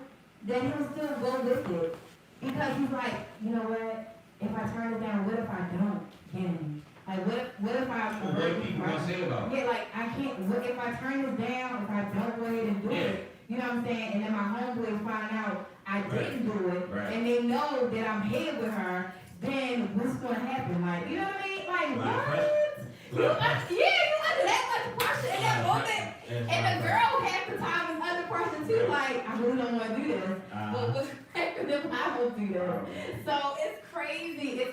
then he'll still go with it. Because he's like, you know what, if I turn it down, what if I don't get any? Like, what if I...
What are people gonna say about it?
Yeah, like, I can't, what if I turn this down, if I don't go ahead and do it, you know what I'm saying? And then my homeboys find out I didn't do it, and they know that I'm here with her, then what's gonna happen? Like, you know what I mean? Like, what? You under that much pressure in that moment. And the girl half the time is under pressure too, like, I really don't wanna do this. But what's happening if I don't do this? So it's crazy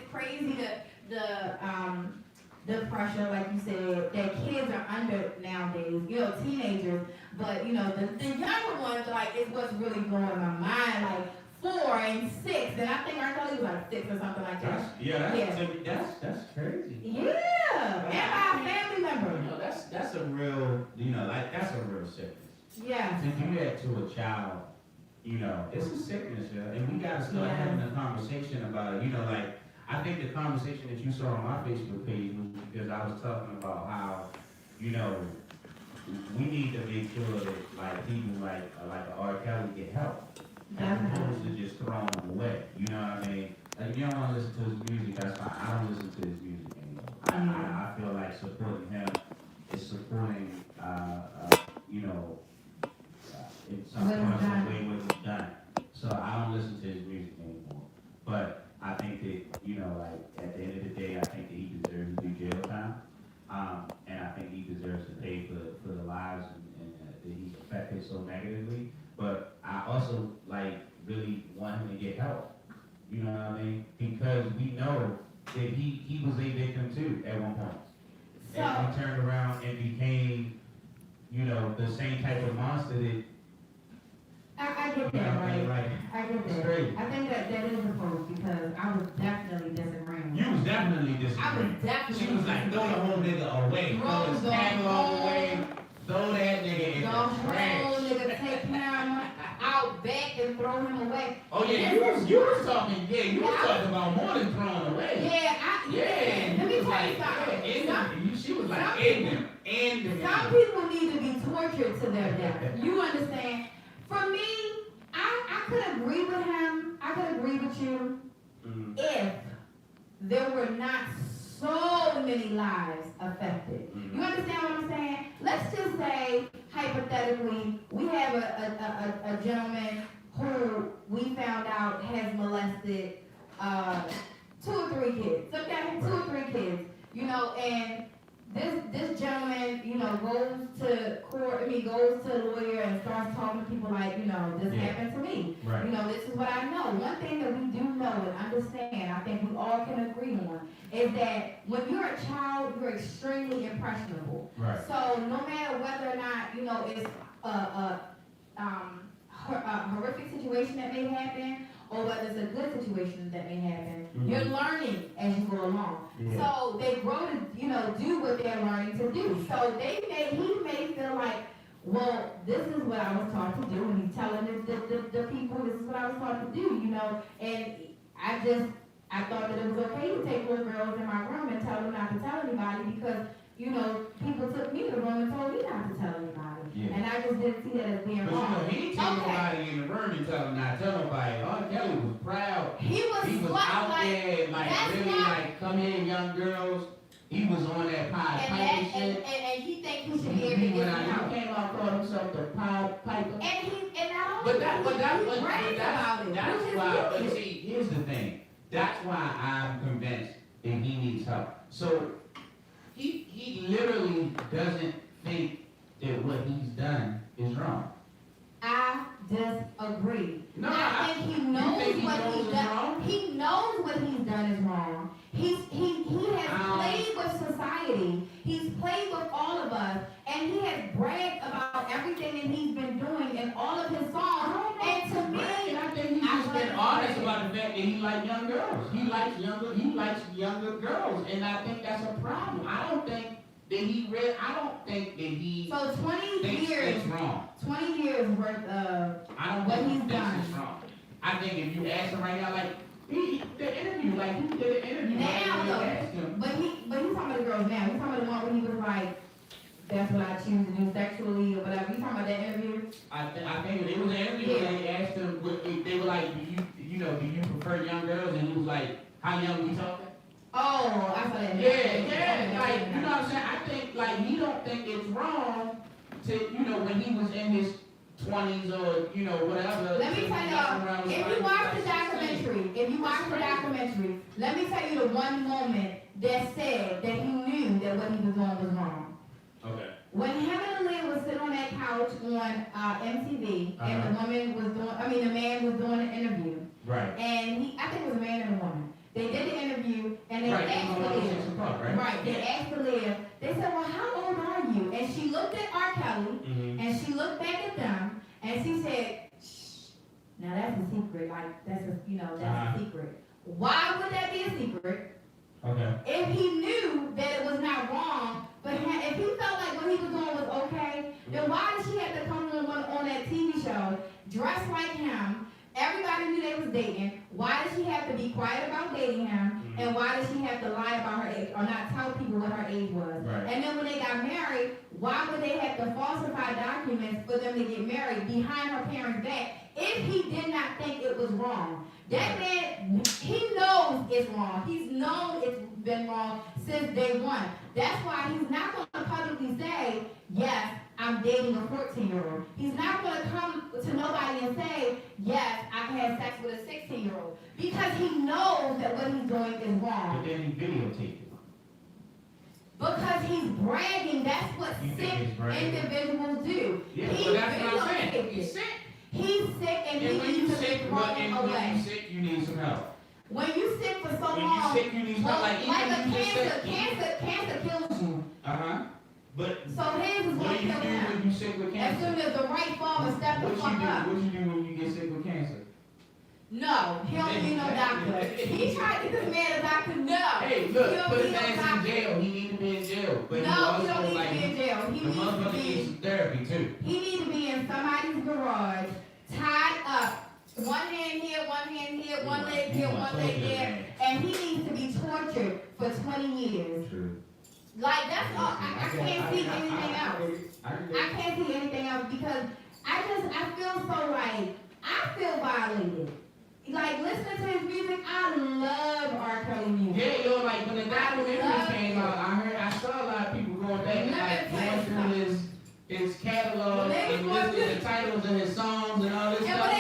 the pressure, like you said, that kids are under nowadays, you know, teenagers, but you know, the younger ones, like, it's what's really blowing my mind, like 4 and 6, and I think R. Kelly was like 6 or something like that.
That's crazy.
Yeah, and our family member.
You know, that's a real, you know, like, that's a real sickness.
Yeah.
To do that to a child, you know, it's a sickness, and we gotta start having a conversation about it. You know, like, I think the conversation that you saw on my Facebook page was because I was talking about how, you know, we need to make sure that, like, people like R. Kelly get help, as opposed to just throwing them away. You know what I mean? Like, if you don't want to listen to his music, that's fine. I don't listen to his music anymore. I feel like supporting him is supporting, you know, in some way what he's done. So I don't listen to his music anymore. But I think that, you know, like, at the end of the day, I think that he deserves to do jail time. And I think he deserves to pay for the lives and that he's affected so negatively. But I also, like, really want him to get help. You know what I mean? Because we know that he was a victim too at one point. So, and he turned around and became, you know, the same type of monster that...
I get that, right? I get that. Great. I think that is the post because I was definitely disagreeing.
You was definitely disagreeing.
I was definitely.
She was like, throw the whole nigga away. Throw his camera away. Throw that nigga in the trash.
Whole nigga take him out back and throw him away.
Oh yeah, you was talking. Yeah, you was talking about more than throwing away.
Yeah. Let me tell you something.
She was like, end him.
Some people need to be tortured to their death. You understand? For me, I could agree with him. I could agree with you if there were not so many lives affected. You understand what I'm saying? Let's just say, hypothetically, we have a gentleman who we found out has molested 2 or 3 kids. Okay, 2 or 3 kids. You know, and this gentleman, you know, goes to court, goes to a lawyer and starts talking to people like, you know, this happened to me. Right. You know, this is what I know. One thing that we do know and understand, I think we all can agree on, is that when you're a child, you're extremely impressionable. Right. So no matter whether or not, you know, it's a horrific situation that may happen, or whether it's a good situation that may happen, you're learning as you go along. Yeah. So they grow to, you know, do what they're learning to do. So he may feel like, well, this is what I was taught to do, and he's telling the people, this is what I was taught to do, you know, and I thought that it was okay to take little girls in my room and tell them not to tell anybody because, you know, people took me to the room and told me not to tell anybody. Yeah. And I just didn't see that as being wrong.
But you know, he didn't take nobody in the room and tell them not to tell nobody. R. Kelly was proud. He was out there, like, really, like, come here, young girls. He was on that pipe shit.
And he thinks he should be able to get out.
He came out called himself the piper.
And not only
that's why, but see, here's the thing. That's why I'm convinced that he needs help. So, he literally doesn't think that what he's done is wrong.
I disagree.
No,
I think he knows what he's done. He knows what he's done is wrong. He has played with society. He's played with all of us, and he has bragged about everything that he's been doing in all of his songs. And to me,
I think he's just been honest about the fact that he likes young girls. He likes younger girls, and I think that's a problem. I don't think I don't think that he
So 20
thinks
years,
it's wrong.
20 years worth of
I don't
what
think he
he's
thinks
done.
it's wrong. I think if you ask him right now, like, the interview, like, he did an interview.
Now
like,
though,
asked him.
but he's talking about the girls now. He's talking about the one where he was like, that's what I choose to do sexually or whatever. You talking about that interview?
I think it was an interview where they asked him, they were like, do you prefer young girls? And he was like, how young we talking?
Oh, I saw that.
Yeah, like, you know what I'm saying? I think, like, he don't think it's wrong to, when he was in his 20s or, whatever.
Let me tell y'all, if you watch the documentary, let me tell you the one moment that said that he knew that what he was doing was wrong.
Okay.
When him and Aaliyah was sitting on that couch on MTV, and the man was doing an interview.
Right.
And I think it was a man and a woman. They did the interview, and they asked Aaliyah. Right. They asked Aaliyah. They said, "Well, how old are you?" And she looked at R. Kelly, and she looked back at them, and she said, "Shh. Now that's a secret. Like that's a secret. Why would that be a secret?
Okay.
If he knew that it was not wrong, but if he felt like what he was doing was okay, then why did she have to come on that TV show dressed like him? Everybody knew they was dating. Why did she have to be quiet about dating him? And why did she have to lie about her age or not tell people what her age was?
Right.
And then when they got married, why would they have to falsify documents for them to get married behind her parents' back if he did not think it was wrong? That man, he knows it's wrong. He's known it's been wrong since day one. That's why he's not going to publicly say, yes, I'm dating a 14-year-old. He's not going to come to nobody and say, yes, I've had sex with a 16-year-old. Because he knows that what he's doing is wrong.
But then he videotaped it.
Because he's bragging. That's what sick individuals do.
Yeah, but that's what I'm saying. He's sick.
He's sick and he needs to be thrown away.
When you're sick, you need some help.
When you sick for so long,
when you're sick, you need some help.
Cancer kills you.
But
so his is going to kill him.
When you sick with cancer?
As soon as the right farmer step the fuck up.
What you do when you get sick with cancer?
No, he don't need no doctor. He tried to get this man a doctor. No.
Hey, look, put his ass in jail. He need to be in jail. But
no, he don't need to be in jail. He needs to be
some therapy too.
He needs to be in somebody's garage, tied up. One hand here, one leg here, one leg there, and he needs to be tortured for 20 years.
True.
Like that's all. I can't see anything else. I can't see anything else because I feel so like I feel violated. Like listening to his music, I love R. Kelly music.
Yeah, like when the documentary came out, I saw a lot of people going back and like going through his catalog and listening to the titles of his songs and all this stuff.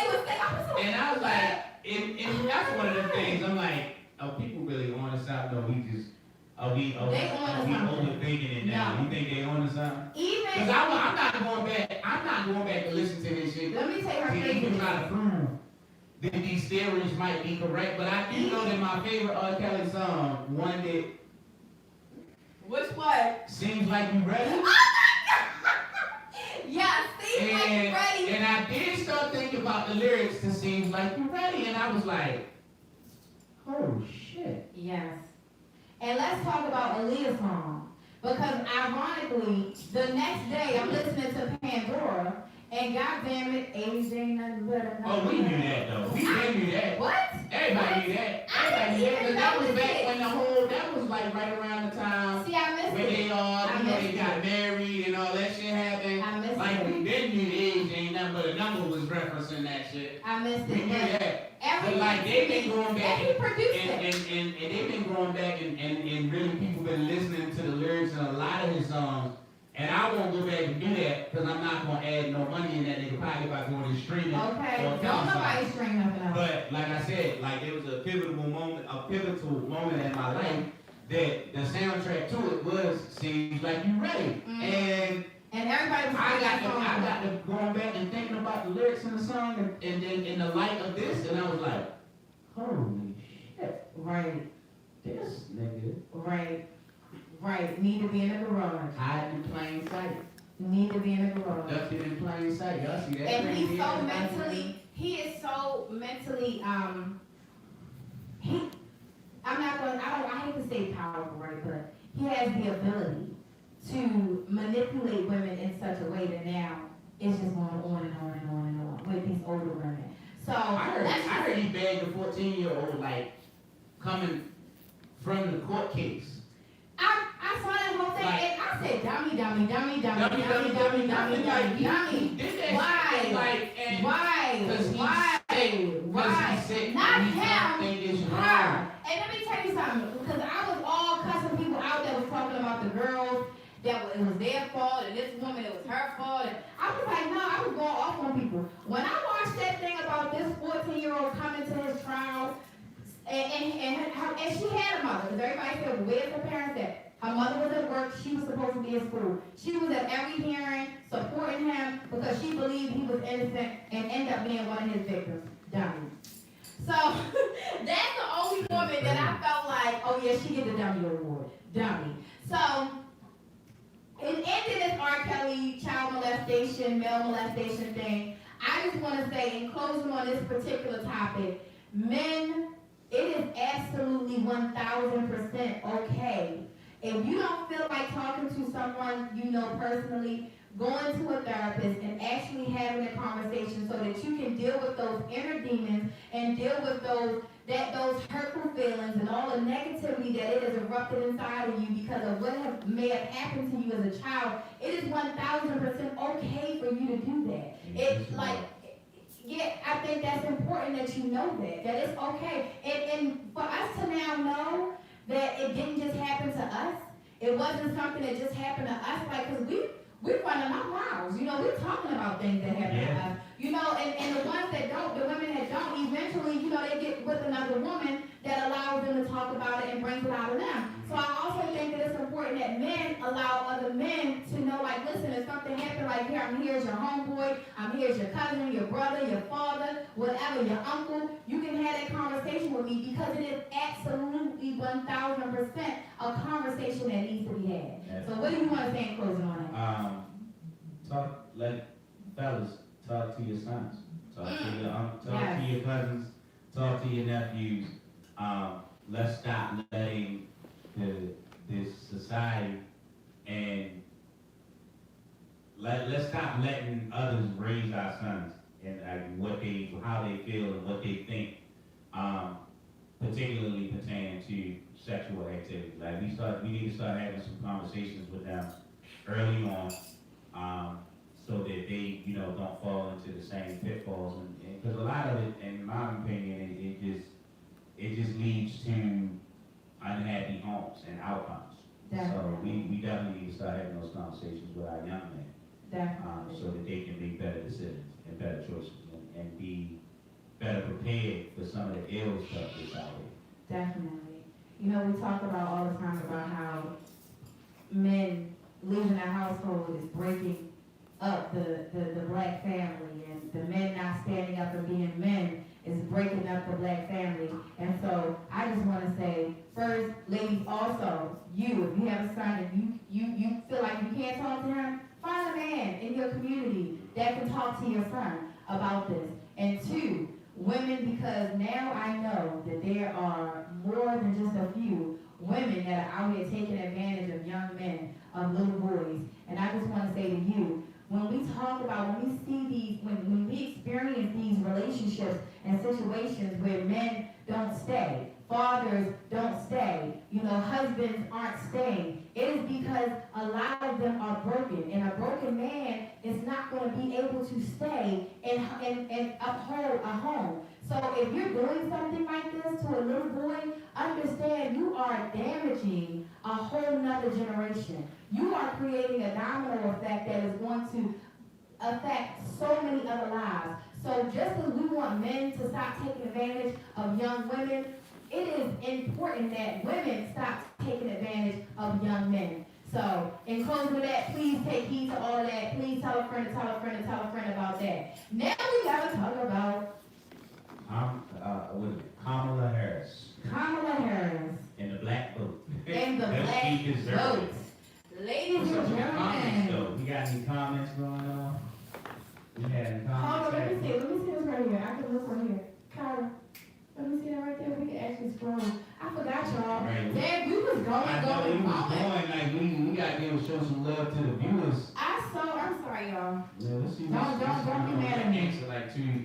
And I was like, and that's one of the things. I'm like, are people really on us out? No, we just are we overthinking it now? No. You think they on us out? Because I'm not going back. I'm not going back to listen to this shit.
Let me tell you her favorite.
Try to prove that these theories might be correct, but I do know that my favorite R. Kelly song, one that.
Which one?
Seems Like You Ready.
Oh my God! Yeah, Seems Like You Ready.
And I did start thinking about the lyrics to Seems Like You Ready, and I was like, oh shit.
Yes. And let's talk about Aaliyah's song. Because ironically, the next day I'm listening to Pandora, and goddamn it, age ain't nothing but a
Oh, we knew that though. We knew that.
What?
Everybody knew that. Everybody knew that. Because that was back when that was like right around the time.
See, I missed
when
it.
they got married and all that shit happened.
I missed
like,
it.
we didn't knew the age ain't nothing but a number was referencing that shit.
I missed it.
We knew that. But like, they've been going back.
And he produced
and they've been going back and really people been listening to the lyrics in a lot of his songs. And I won't go back and do that because I'm not going to add no money in that nigga pocket by going to streaming.
Okay, don't nobody stream nothing else.
But like I said, like it was a pivotal moment in my life that the soundtrack to it was Seems Like You Ready.
And everybody was
I got to going back and thinking about the lyrics in the song and then in the light of this, and I was like, holy shit.
Right.
This nigga.
Right. Need to be in the garage.
Hide in plain sight.
Need to be in the garage.
Ducked it in plain sight. Y'all see that?
And he is so mentally, I hate to say powerful, right, but he has the ability to manipulate women in such a way that now it's just going on and on and on and on with these older women. So
I heard he begged a 14-year-old like coming from the court case.
I saw that whole thing
Like,
and I said, dummy. Why? Not him. Her. And let me tell you something, because I was all cussing people out that was talking about the girls, that it was their fault, and this woman, it was her fault. And I was like, no, I was going off on people. When I watched that thing about this 14-year-old coming to his trial, and she had a mother, because everybody said, well, where's her parents at? Her mother was at work, she was supposed to be at school. She was at every hearing, supporting him, because she believed he was innocent, and ended up being one of his victims. Dummy. So, that's the only woman that I felt like, oh yeah, she get the dummy award. Dummy. So, it ended this R. Kelly child molestation, male molestation thing. I just want to say, in closing on this particular topic, men, it is absolutely 1,000% okay. If you don't feel like talking to someone you know personally, going to a therapist and actually having a conversation so that you can deal with those inner demons and deal with those hurtful feelings and all the negativity that it has erupted inside of you because of what may have happened to you as a child, it is 1,000% okay for you to do that. It's like, yeah, I think that's important that you know that it's okay. And for us to now know that it didn't just happen to us, it wasn't something that just happened to us, like, because we're running our mouths, we're talking about things that happen to us, and the ones that don't, the women that don't, eventually, they get with another woman that allows them to talk about it and brings it out of them. So I also think that it's important that men allow other men to know, like, listen, if something happened, like, here, I'm here as your homeboy, I'm here as your cousin, your brother, your father, whatever, your uncle, you can have that conversation with me because it is absolutely 1,000% a conversation that needs to be had.
Yeah.
So what do you want to say in closing on that?
Fellas, talk to your sons, talk to your
Yes.
to your cousins, talk to your nephews. Let's stop letting this society and let's stop letting others raise our sons and how they feel and what they think, particularly pertaining to sexual activity. Like we need to start having some conversations with them early on, so that they, don't fall into the same pitfalls. And because a lot of it, in my opinion, it just leads to unhappy homes and outcomes.
Definitely.
So we definitely need to start having those conversations with our young men,
Definitely.
so that they can make better decisions and better choices and be better prepared for some of the ill stuff that's out there.
Definitely. We talk about all the time about how men leaving their household is breaking up the black family, and the men not standing up and being men is breaking up the black family. And so I just want to say, first, ladies, also, if you have a son and you feel like you can't talk to him, find a man in your community that can talk to your son about this. And two, women, because now I know that there are more than just a few women that are out here taking advantage of young men, of little boys. And I just want to say to you, when we talk about, when we see these, when we experience these relationships and situations where men don't stay, fathers don't stay, husbands aren't staying, it is because a lot of them are broken. And a broken man is not going to be able to stay and uphold a home. So if you're doing something like this to a little boy, understand you are damaging a whole nother generation. You are creating a domino effect that is going to affect so many other lives. So just as we want men to stop taking advantage of young women, it is important that women stop taking advantage of young men. So, in closing with that, please take heed to all of that. Please tell a friend to tell a friend to tell a friend about that. Now we gotta talk about
With Kamala Harris
Kamala Harris
and the black vote.
and the
Does
black
she deserve
vote.
it?
Ladies
What's
and
up with the comments,
gentlemen.
though? We got any comments going on? We had any
Hold on,
comments?
let me see this right here. I can look right here. Kyra, let me see that right there. We can actually scroll. I forgot y'all.
Right.
Dad, we was going.
I know we was going, like, we gotta give show some love to the viewers.
I'm sorry, y'all.
Yeah, let's see.
Don't be mad at me.
Answer like two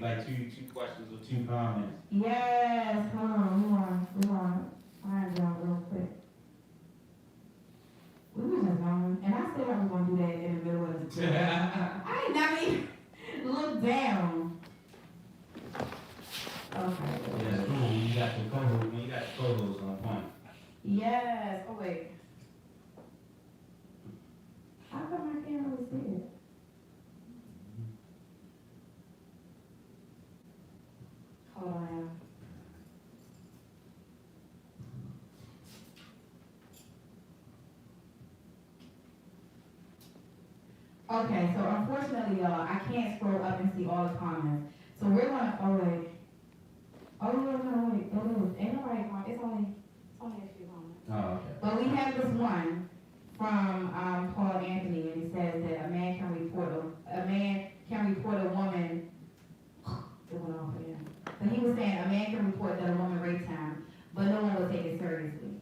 questions or 2 comments.
Yes, hold on. Find y'all real quick. We was just going, and I said I was gonna do that in the middle of the I ain't never even looked down. Okay.
Yeah, cool. When you got the co-host on point.
Yes. Oh wait. How come I can't really see it? Hold on. Okay, so unfortunately, y'all, I can't scroll up and see all the comments. So we're gonna. Oh wait. Oh no, wait. It is. Ain't nobody. It's only a few comments.
Oh, okay.
But we have this one from Paul Anthony, and he says that a man can report a woman. It went off again. So he was saying a man can report that a woman raped him, but no one will take it seriously.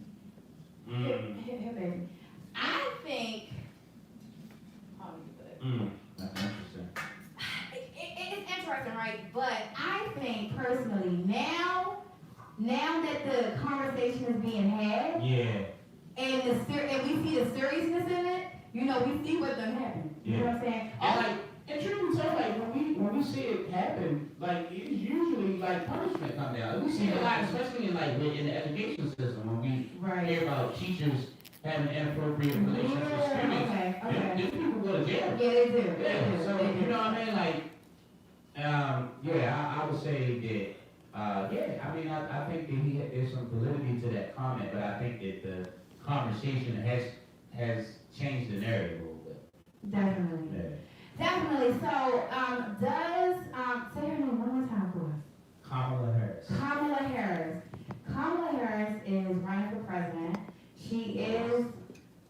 Here, baby. I think. How do you put it?
That's interesting.
It's interesting, right? But
I think personally, now that the conversation is being had,
Yeah.
and we see the seriousness in it, you know, we see what done happened. You know what I'm saying?
And like, and truth be told, like when we see it happen, like it's usually like punishment come down. We see a lot, especially in in the education system, when we hear about teachers having inappropriate relationships with students.
Okay.
These people go to jail.
Yeah, they do.
Yeah, so you know what I mean? Like,
I would say that, I mean, I think that there's some validity to that comment, but I think that the conversation has changed the narrative a little bit.
Definitely.
Yeah.
Definitely. So, say her name one more time for us.
Kamala Harris.
Kamala Harris is running for president. She is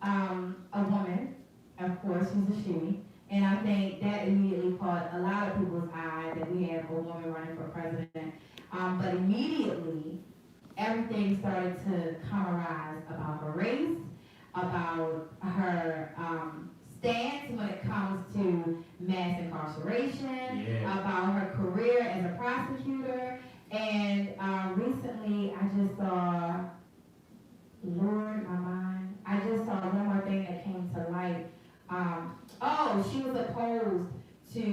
a woman, of course, she's a she. And I think that immediately caught a lot of people's eye that we have a woman running for president. But immediately, everything started to come arise about her race, about her stance when it comes to mass incarceration, about her career as a prosecutor. And recently, I just saw, Lord, my mind, I just saw one more thing that came to light. She was opposed to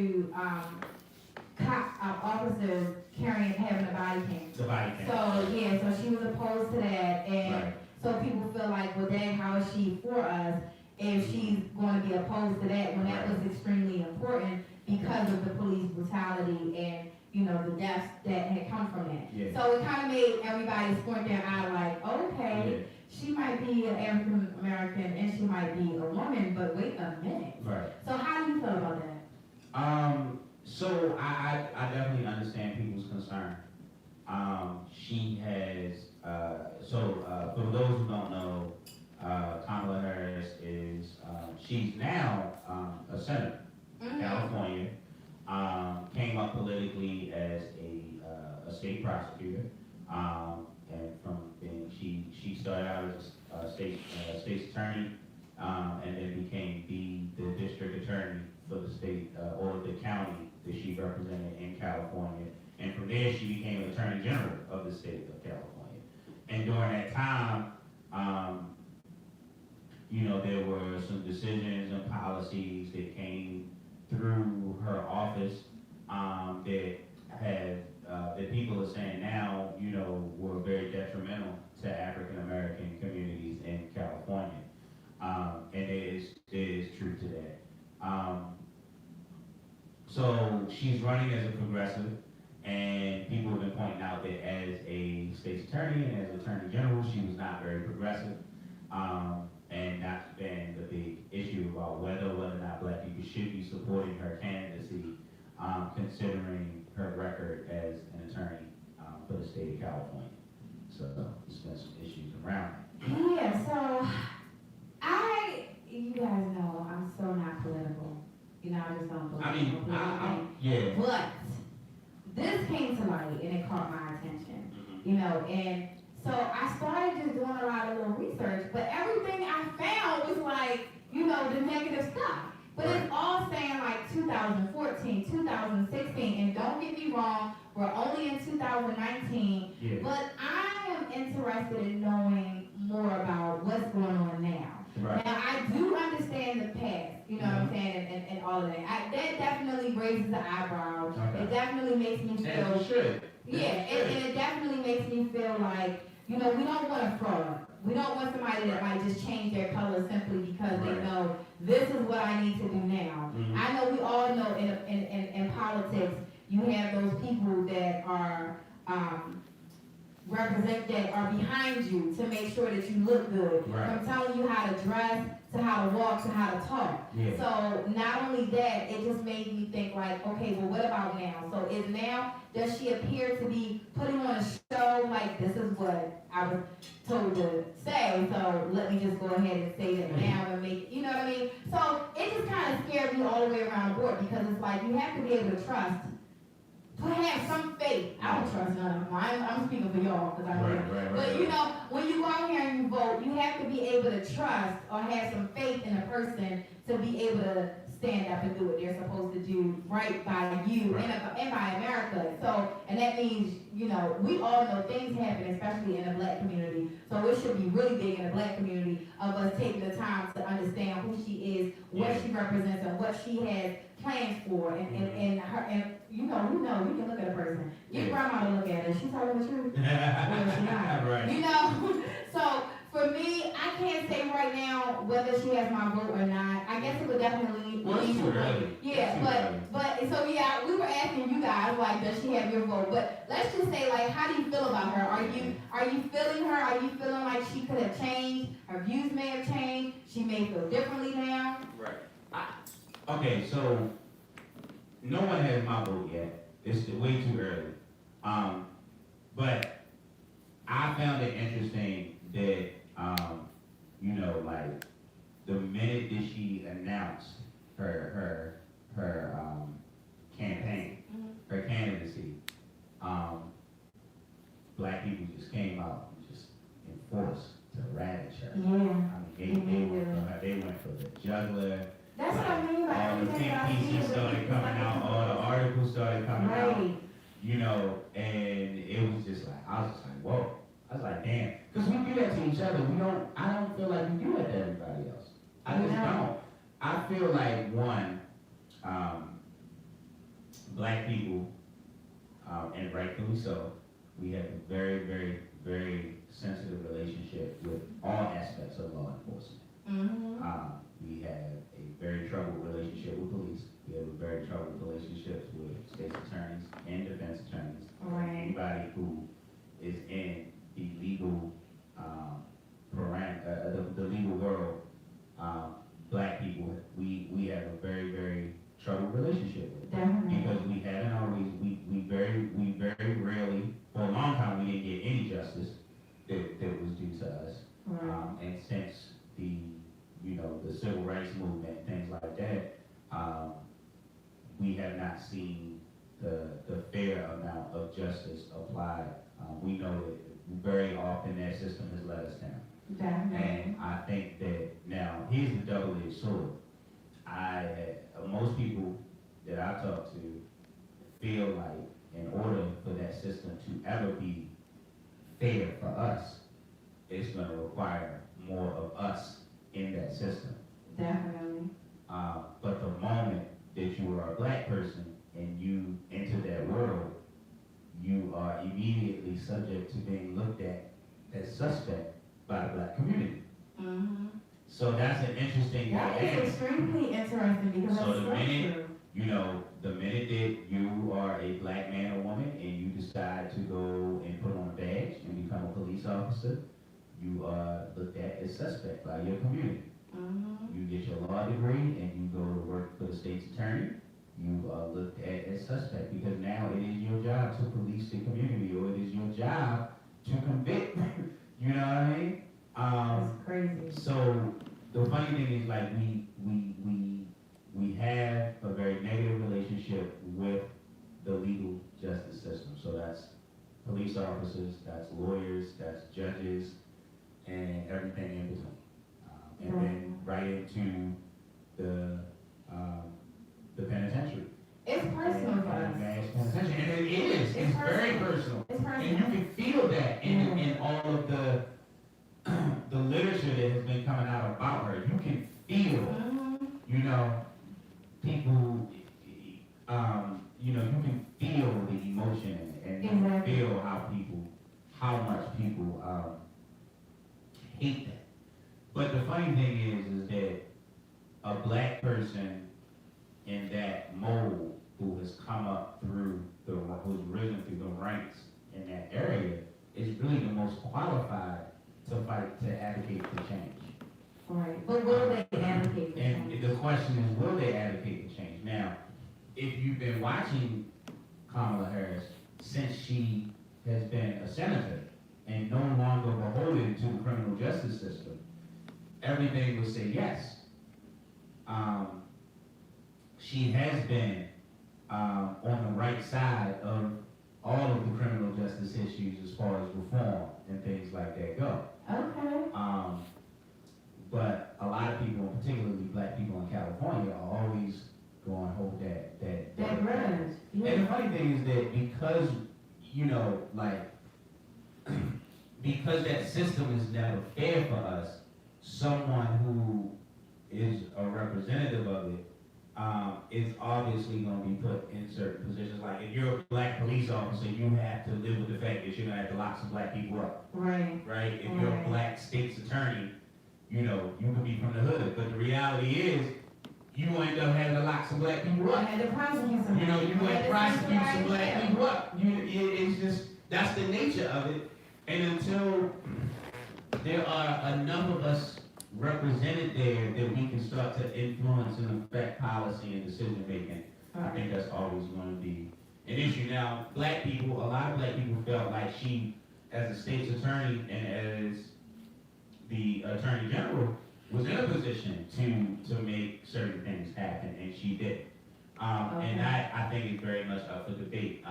officers having a body cam.
The body cam.
So she was opposed to that, and so people feel like, well, dang, how is she for us if she's going to be opposed to that when that was extremely important because of the police brutality and, you know, the deaths that had come from that.
Yeah.
So it kind of made everybody squint their eye like, okay, she might be an African American and she might be a woman, but wait a minute.
Right.
So how do you feel about that?
So I definitely understand people's concern. She has, for those who don't know, Kamala Harris she's now a senator in California, came up politically as a state prosecutor, and from being, she started out as a state's attorney, and then became the district attorney for the state, or the county that she represented in California. And from there, she became Attorney General of the state of California. And during that time, there were some decisions and policies that came through her office that people are saying now, were very detrimental to African American communities in California. And there is truth to that. So she's running as a progressive, and people have been pointing out that as a state's attorney and as attorney general, she was not very progressive. And that's been the big issue about whether or not black people should be supporting her candidacy, considering her record as an attorney for the state of California. So there's been some issues around it.
Yeah, so you guys know I'm so not political. I just don't believe But this came to light and it caught my attention. And So I started just doing a lot of little research, but everything I found was like, you know, the negative stuff. But it's all saying like 2014, 2016, and don't get me wrong, we're only in 2019,
Yeah.
but I am interested in knowing more about what's going on now.
Right.
Now, I do understand the past, you know what I'm saying, and all of that. That definitely raises the eyebrows.
Okay.
It definitely makes me
As
feel,
you should.
yeah, and it definitely makes me feel like, you know, we don't want a fraud. We don't want somebody that might just change their color simply because they
Right.
know this is what I need to do now.
Mhm.
I know we all know in politics, you have those people that are, that are behind you to make sure that you look good.
Right.
From telling you how to dress, to how to walk, to how to talk.
Yeah.
So not only that, it just made me think like, okay, well what about now? So is now, does she appear to be putting on a show like this is what I was told to say, so let me just go ahead and say that now and make, you know what I mean? So it just kind of scared me all the way around the board because it's like you have to be able to trust, to have some faith. I don't trust none of them. I'm speaking for y'all because I know.
Right.
But you know, when you go out here and you vote, you have to be able to trust or have some faith in a person to be able to stand up and do what they're supposed to do right by you and by America. So, and that means, you know, we all know things happen, especially in the black community. So it should be really big in the black community of us taking the time to understand who she is, what she represents, and what she has plans for, and her, and you know, you can look at a person. Get grandma to look at her. She's telling the truth. Or she not.
Right.
You know, so for me, I can't say right now whether she has my vote or not. I guess it would definitely
Well, it's too early.
yeah,
It's too early.
but so yeah, we were asking you guys like, does she have your vote? But let's just say like, how do you feel about her? Are you feeling her? Are you feeling like she could have changed? Her views may have changed. She may feel differently now.
Right. Okay, so no one has my vote yet. It's way too early. But I found it interesting that, you know, like the minute that she announced her campaign, her candidacy, black people just came out and just enforced to ravage her.
Yeah.
I mean, they went for the juggler.
That's what I mean by
All the
everything
think
I see
pieces
is
started coming out, all the articles started coming out,
right.
you know, and it was just like, I was just like, whoa. I was like, damn. Because we do that to each other. I don't feel like we do that to everybody else. I just don't. I feel like, one, black people, and rightfully so, we have a very, very, very sensitive relationship with all aspects of law enforcement.
Mm-hmm.
We have a very troubled relationship with police. We have a very troubled relationship with state attorneys and defense attorneys.
Right.
Anybody who is in the legal, the legal world, black people, we have a very, very troubled relationship with.
Definitely.
Because we haven't always, we very rarely, for a long time, we didn't get any justice that was due to us.
Right.
And since the, you know, the civil rights movement, things like that, we have not seen the fair amount of justice applied. We know that very often that system has let us down.
Definitely.
And I think that now, here's the double-edged sword. Most people that I talk to feel like in order for that system to ever be fair for us, it's going to require more of us in that system.
Definitely.
But the moment that you are a black person and you enter that world, you are immediately subject to being looked at as suspect by the black community.
Mm-hmm.
So that's an interesting
That is
dynamic.
extremely interesting because
So
that's
the
so
minute-
true.
You know, the minute that you are a black man or woman and you decide to go and put on a badge and become a police officer, you are looked at as suspect by your community.
Mm-hmm.
You get your law degree and you go to work for the state's attorney, you are looked at as suspect because now it is your job to police the community or it is your job to convict. You know what I mean?
That's crazy.
So the funny thing is like we have a very negative relationship with the legal justice system. So that's police officers, that's lawyers, that's judges, and everything in between. And then right into the penitentiary.
It's personal for us.
And it is. It's very personal.
It's personal.
And you can feel that in all of the literature that has been coming out about her. You can feel, you know, people, you can feel the emotion and you can feel how much people hate that. But the funny thing is that a black person in that mold who has come up who's risen through the ranks in that area is really the most qualified to advocate for change.
Right. But will they advocate for change?
And the question is, will they advocate for change? Now, if you've been watching Kamala Harris since she has been a senator and no longer beholden to the criminal justice system, everything would say yes. She has been on the right side of all of the criminal justice issues as far as reform and things like that go.
Okay.
But a lot of people, particularly black people in California, are always going to hold that
grudge. Yeah.
And the funny thing is that because, because that system is never fair for us, someone who is a representative of it is obviously going to be put in certain positions. Like if you're a black police officer, you have to live with the fact that you're going to have to lock some black people up.
Right.
Right? If you're a black state's attorney, you can be from the hood. But the reality is, you end up having to lock some black people up.
And to prosecute some.
You have to prosecute some black people up. It's just, that's the nature of it. And until there are enough of us represented there that we can start to influence and affect policy and decision making, I think that's always going to be an issue. Now, a lot of black people felt like she, as a state's attorney and as the attorney general, was in a position to make certain things happen, and she did. And I think it's very much up for debate.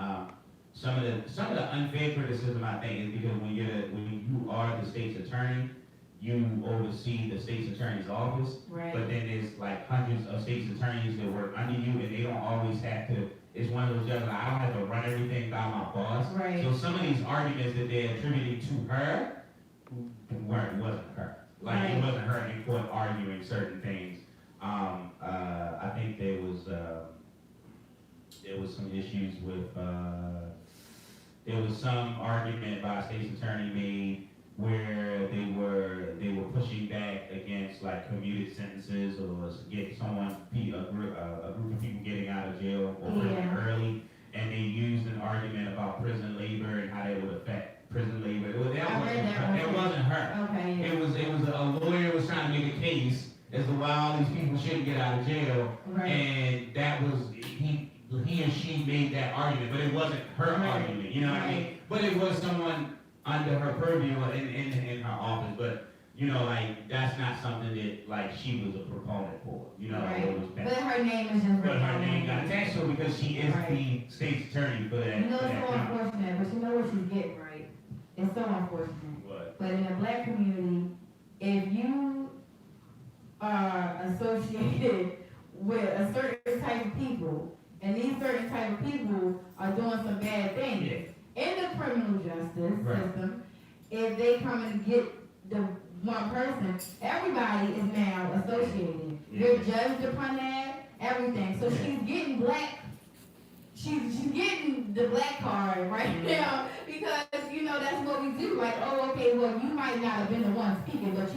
Some of the unfair criticism, I think, is because when you are the state's attorney, you oversee the state's attorney's office,
right.
But then there's like hundreds of state's attorneys that work under you, and they don't always have to. It's one of those jobs. I don't have to run everything by my boss.
Right.
So some of these arguments that they're attributing to her wasn't her. Like it wasn't her in court arguing certain things. I think there was some issues with there was some argument by a state's attorney made where they were pushing back against like commuted sentences or get a group of people getting out of jail or prison early, and they used an argument about prison labor and how that would affect prison labor. That wasn't her.
Okay. Yeah.
It was a lawyer was trying to make a case as to why all these people shouldn't get out of jail, and that was he or she made that argument, but it wasn't her argument. You know what I mean? But it was someone under her purview in her office, but that's not something that like she was a proponent for,
But her name is just.
But her name got attached to her because she is the state's attorney for that.
It's so unfortunate, but you know what she's getting, right? It's so unfortunate.
What?
But in the black community, if you are associated with a certain type of people, and these certain type of people are doing some bad things in the criminal justice system, if they come and get the one person, everybody is now associated. You're judged upon that, everything. So she's getting she's getting the black card right now because that's what we do. Like, oh, okay, well you might not have been the one speaking, but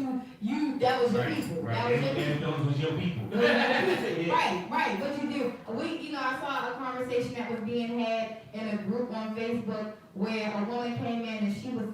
that was your people. That was your people.
Those was your people.
Right. What you do? I saw a conversation that was being had in a group on Facebook where a woman came in and she was.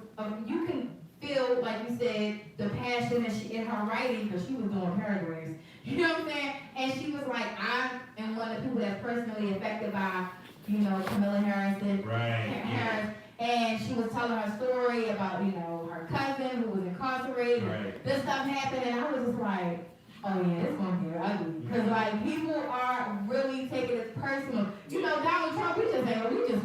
You can feel, like you said, the passion in her writing because she was doing paragraphs. You know what I'm saying? And she was like, I am one of the people that's personally affected by, Kamala Harris. Harris. And she was telling her story about, her cousin who was incarcerated.
Right.
This stuff happened, and I was just like, oh yeah, it's gonna get ugly. Because like people are really taking it personal. Donald Trump, we just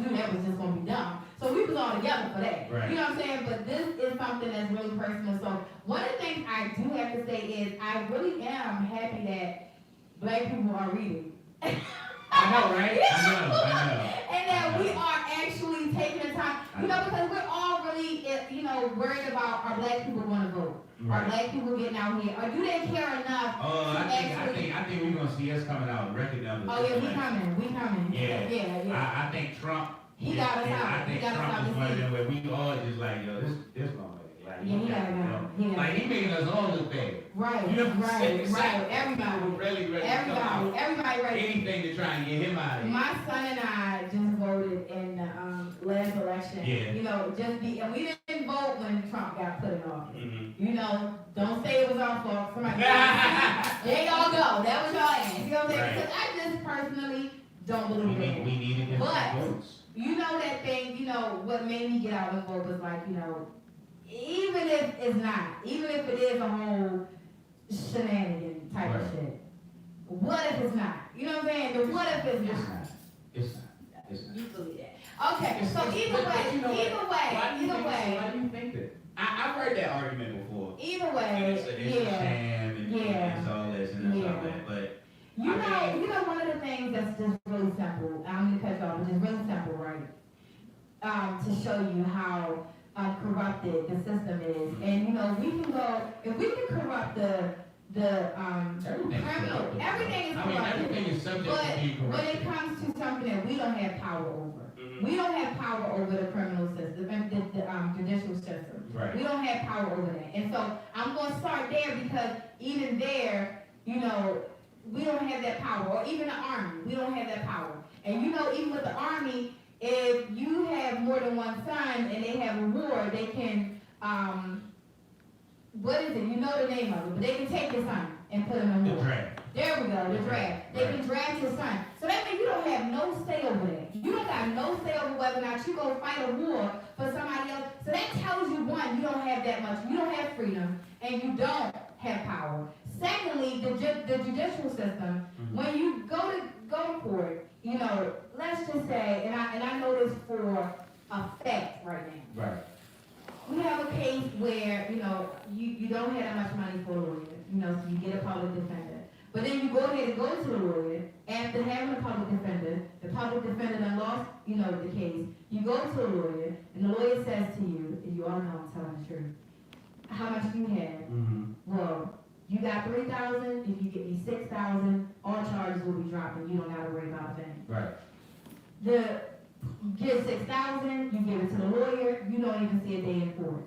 knew that was just gonna be dumb. So we was all together for that.
Right.
You know what I'm saying? But this is something that's really personal. So one of the things I do have to say is I really am happy that Black people are reading.
I know, right?
I know.
And that we are actually taking the time, because we're all really, worried about are Black people going to vote? Are
Right.
Black people getting out here? Or do they care enough?
I think we're gonna see us coming out in record numbers.
Oh yeah, we coming.
Yeah.
Yeah.
I think Trump.
He got us out.
I think Trump is one of them where we all just like, yo, this motherfucker. Like,
Yeah, he got us out.
like he making us all look bad.
Right,
You know what I'm saying?
right. Everybody. Everybody ready.
Anything to try and get him out of here.
My son and I just voted in the last election.
Yeah.
And we didn't vote when Trump got put in office.
Mm-hmm.
Don't say it was our fault. Somebody there y'all go. That was y'all ass. You know what I'm saying?
Right.
Because I just personally don't believe in it.
We needed them votes.
That thing, what made me get out and vote was like, even if it's not, even if it is a whole shenanigan type of shit, what if it's not? You know what I'm saying? The what if it's not?
It's not.
You believe that. Okay, so either
Why
way.
do you think that? I've heard that argument before.
Either way,
It's a sham and it's all this and it's all that, but
one of the things that's just really simple, I'm gonna cut you off, but it's really simple, right? To show you how corrupted the system is. And we can go, if we can corrupt the criminal, everything is corrupted.
Everything is subject to being
But when
corrupted.
it comes to something that we don't have power over, we don't have power over the criminal system, the judicial system.
Right.
We don't have power over that. And so I'm going to start there because even there, we don't have that power. Or even the army, we don't have that power. And even with the army, if you have more than one son and they have a war, they can, what is it? You know the name of it, but they can take your son and put him in war.
The draft.
There we go, the draft. They can draft your son. So that means you don't have no say over that. You don't got no say over whether or not you go fight a war for somebody else. So that tells you, one, you don't have that much. You don't have freedom, and you don't have power. Secondly, the judicial system, when you go to court, let's just say, and I know this for a fact right now.
Right.
We have a case where, you don't have that much money for a lawyer, so you get a public defender. But then you go ahead and go to the lawyer, after having a public defender, the public defender done lost, the case. You go to the lawyer, and the lawyer says to you, and you all know I'm telling the truth, how much do you have?
Mm-hmm.
Well, you got $3,000, if you get me $6,000, all charges will be dropped, and you don't gotta worry about a thing.
Right.
You get $6,000, you give it to the lawyer, you don't even see a day in court.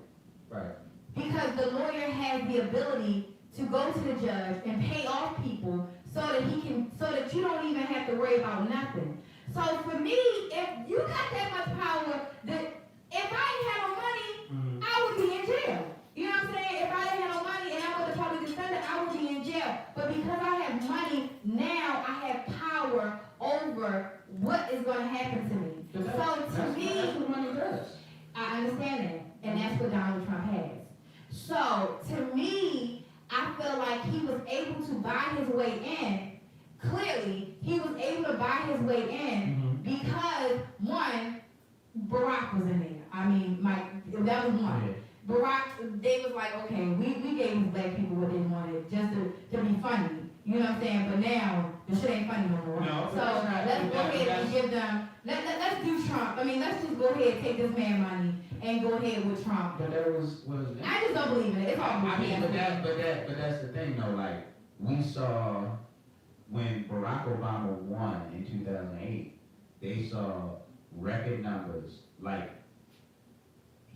Right.
Because the lawyer has the ability to go to the judge and pay off people so that you don't even have to worry about nothing. So for me, if you got that much power, that if I ain't had no money, I would be in jail. You know what I'm saying? If I didn't have no money and I was a public defender, I would be in jail. But because I have money, now I have power over what is going to happen to me. So to me,
that's what money does.
I understand that, and that's what Donald Trump has. So to me, I feel like he was able to buy his way in. Clearly, he was able to buy his way in because, one, Barack was in there. I mean, that was one.
Yeah.
Barack, they was like, okay, we gave these black people what they wanted just to be funny. You know what I'm saying? But now, the shit ain't funny no more.
No,
So let's go ahead and give them, let's do Trump. I mean, let's just go ahead and take this man money and go ahead with Trump.
But that was
I just don't believe in it. It's all
I mean,
BS.
but that's the thing though. Like we saw when Barack Obama won in 2008, they saw record numbers. Like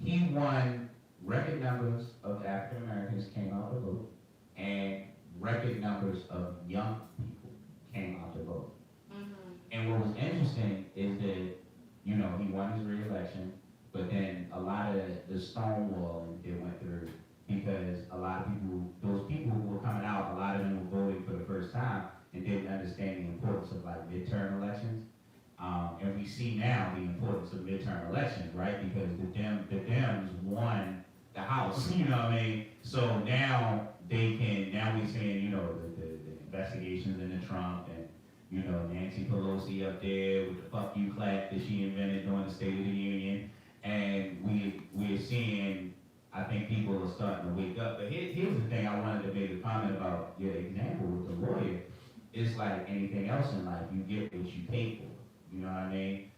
he won, record numbers of African Americans came out to vote, and record numbers of young people came out to vote. And what was interesting is that he won his re-election. But then a lot of the stonewalling it went through because a lot of people, those people who were coming out, a lot of them were voting for the first time and didn't understand the importance of like midterm elections. And we see now the importance of midterm elections, right? Because the Dems won the House, you know what I mean? So now we're seeing, the investigations into Trump and, Nancy Pelosi up there with the fuck you clap that she invented during the State of the Union. and we're seeing. I think people are starting to wake up. But here's the thing: I wanted to make a comment about your example with the lawyer. It's like anything else in life. You get what you pay for. You know what I mean?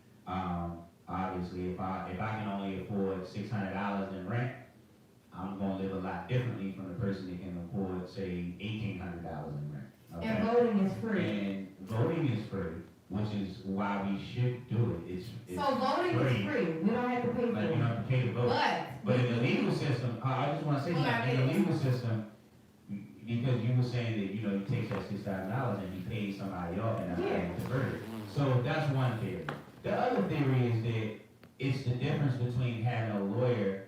Obviously, if I can only afford $600 in rent, I'm gonna live a lot differently from the person that can afford, say, $1,800 in rent. Okay?
And voting is free.
And voting is free, which is why we should do it. It's
So voting is free. We don't have to pay for
like you don't
it.
have to pay to vote. But in the legal system, I just want to say something. In the legal system, because you were saying that you take that $6,000 and you pay somebody off and that's convert it. So that's one theory. The other theory is that it's the difference between having a lawyer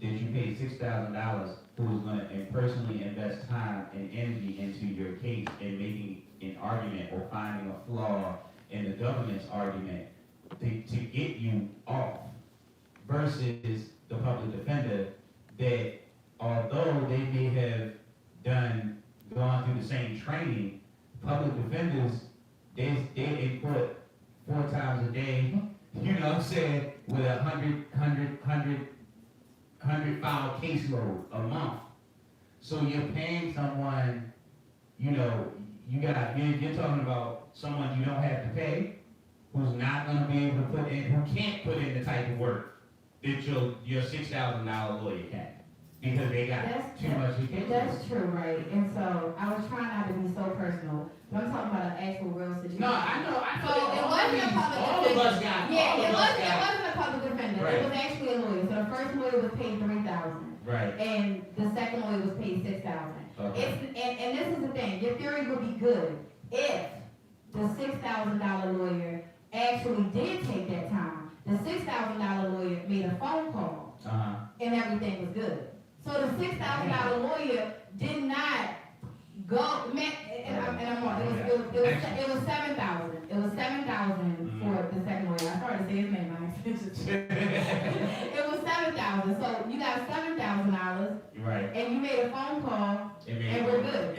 that you pay $6,000 who's going to personally invest time and energy into your case and making an argument or finding a flaw in the government's argument to get you off, versus the public defender that, although they may have gone through the same training, public defenders, they in court 4 times a day, you know what I'm saying, with 100 file caseload a month. So you're paying someone, you're talking about someone you don't have to pay, who's not gonna be able to put in, who can't put in the type of work that your $6,000 lawyer can. Because they got too much to pay.
That's true, right? And so I was trying not to be so personal, but I'm talking about an actual real situation.
No, I know.
So it wasn't a public defender.
All of us got.
Yeah, it wasn't a public defender.
Right.
It was actually a lawyer. So the first lawyer was paid $3,000.
Right.
And the second lawyer was paid $6,000.
Okay.
And this is the thing. Your theory would be good if the $6,000 lawyer actually did take that time. The $6,000 lawyer made a phone call, and everything was good. So the $6,000 lawyer did not go. I'm wrong. It was $7,000. It was $7,000 for the second lawyer. I started to say his name. It was $7,000. So you got $7,000.
Right.
And you made a phone call, and we're good.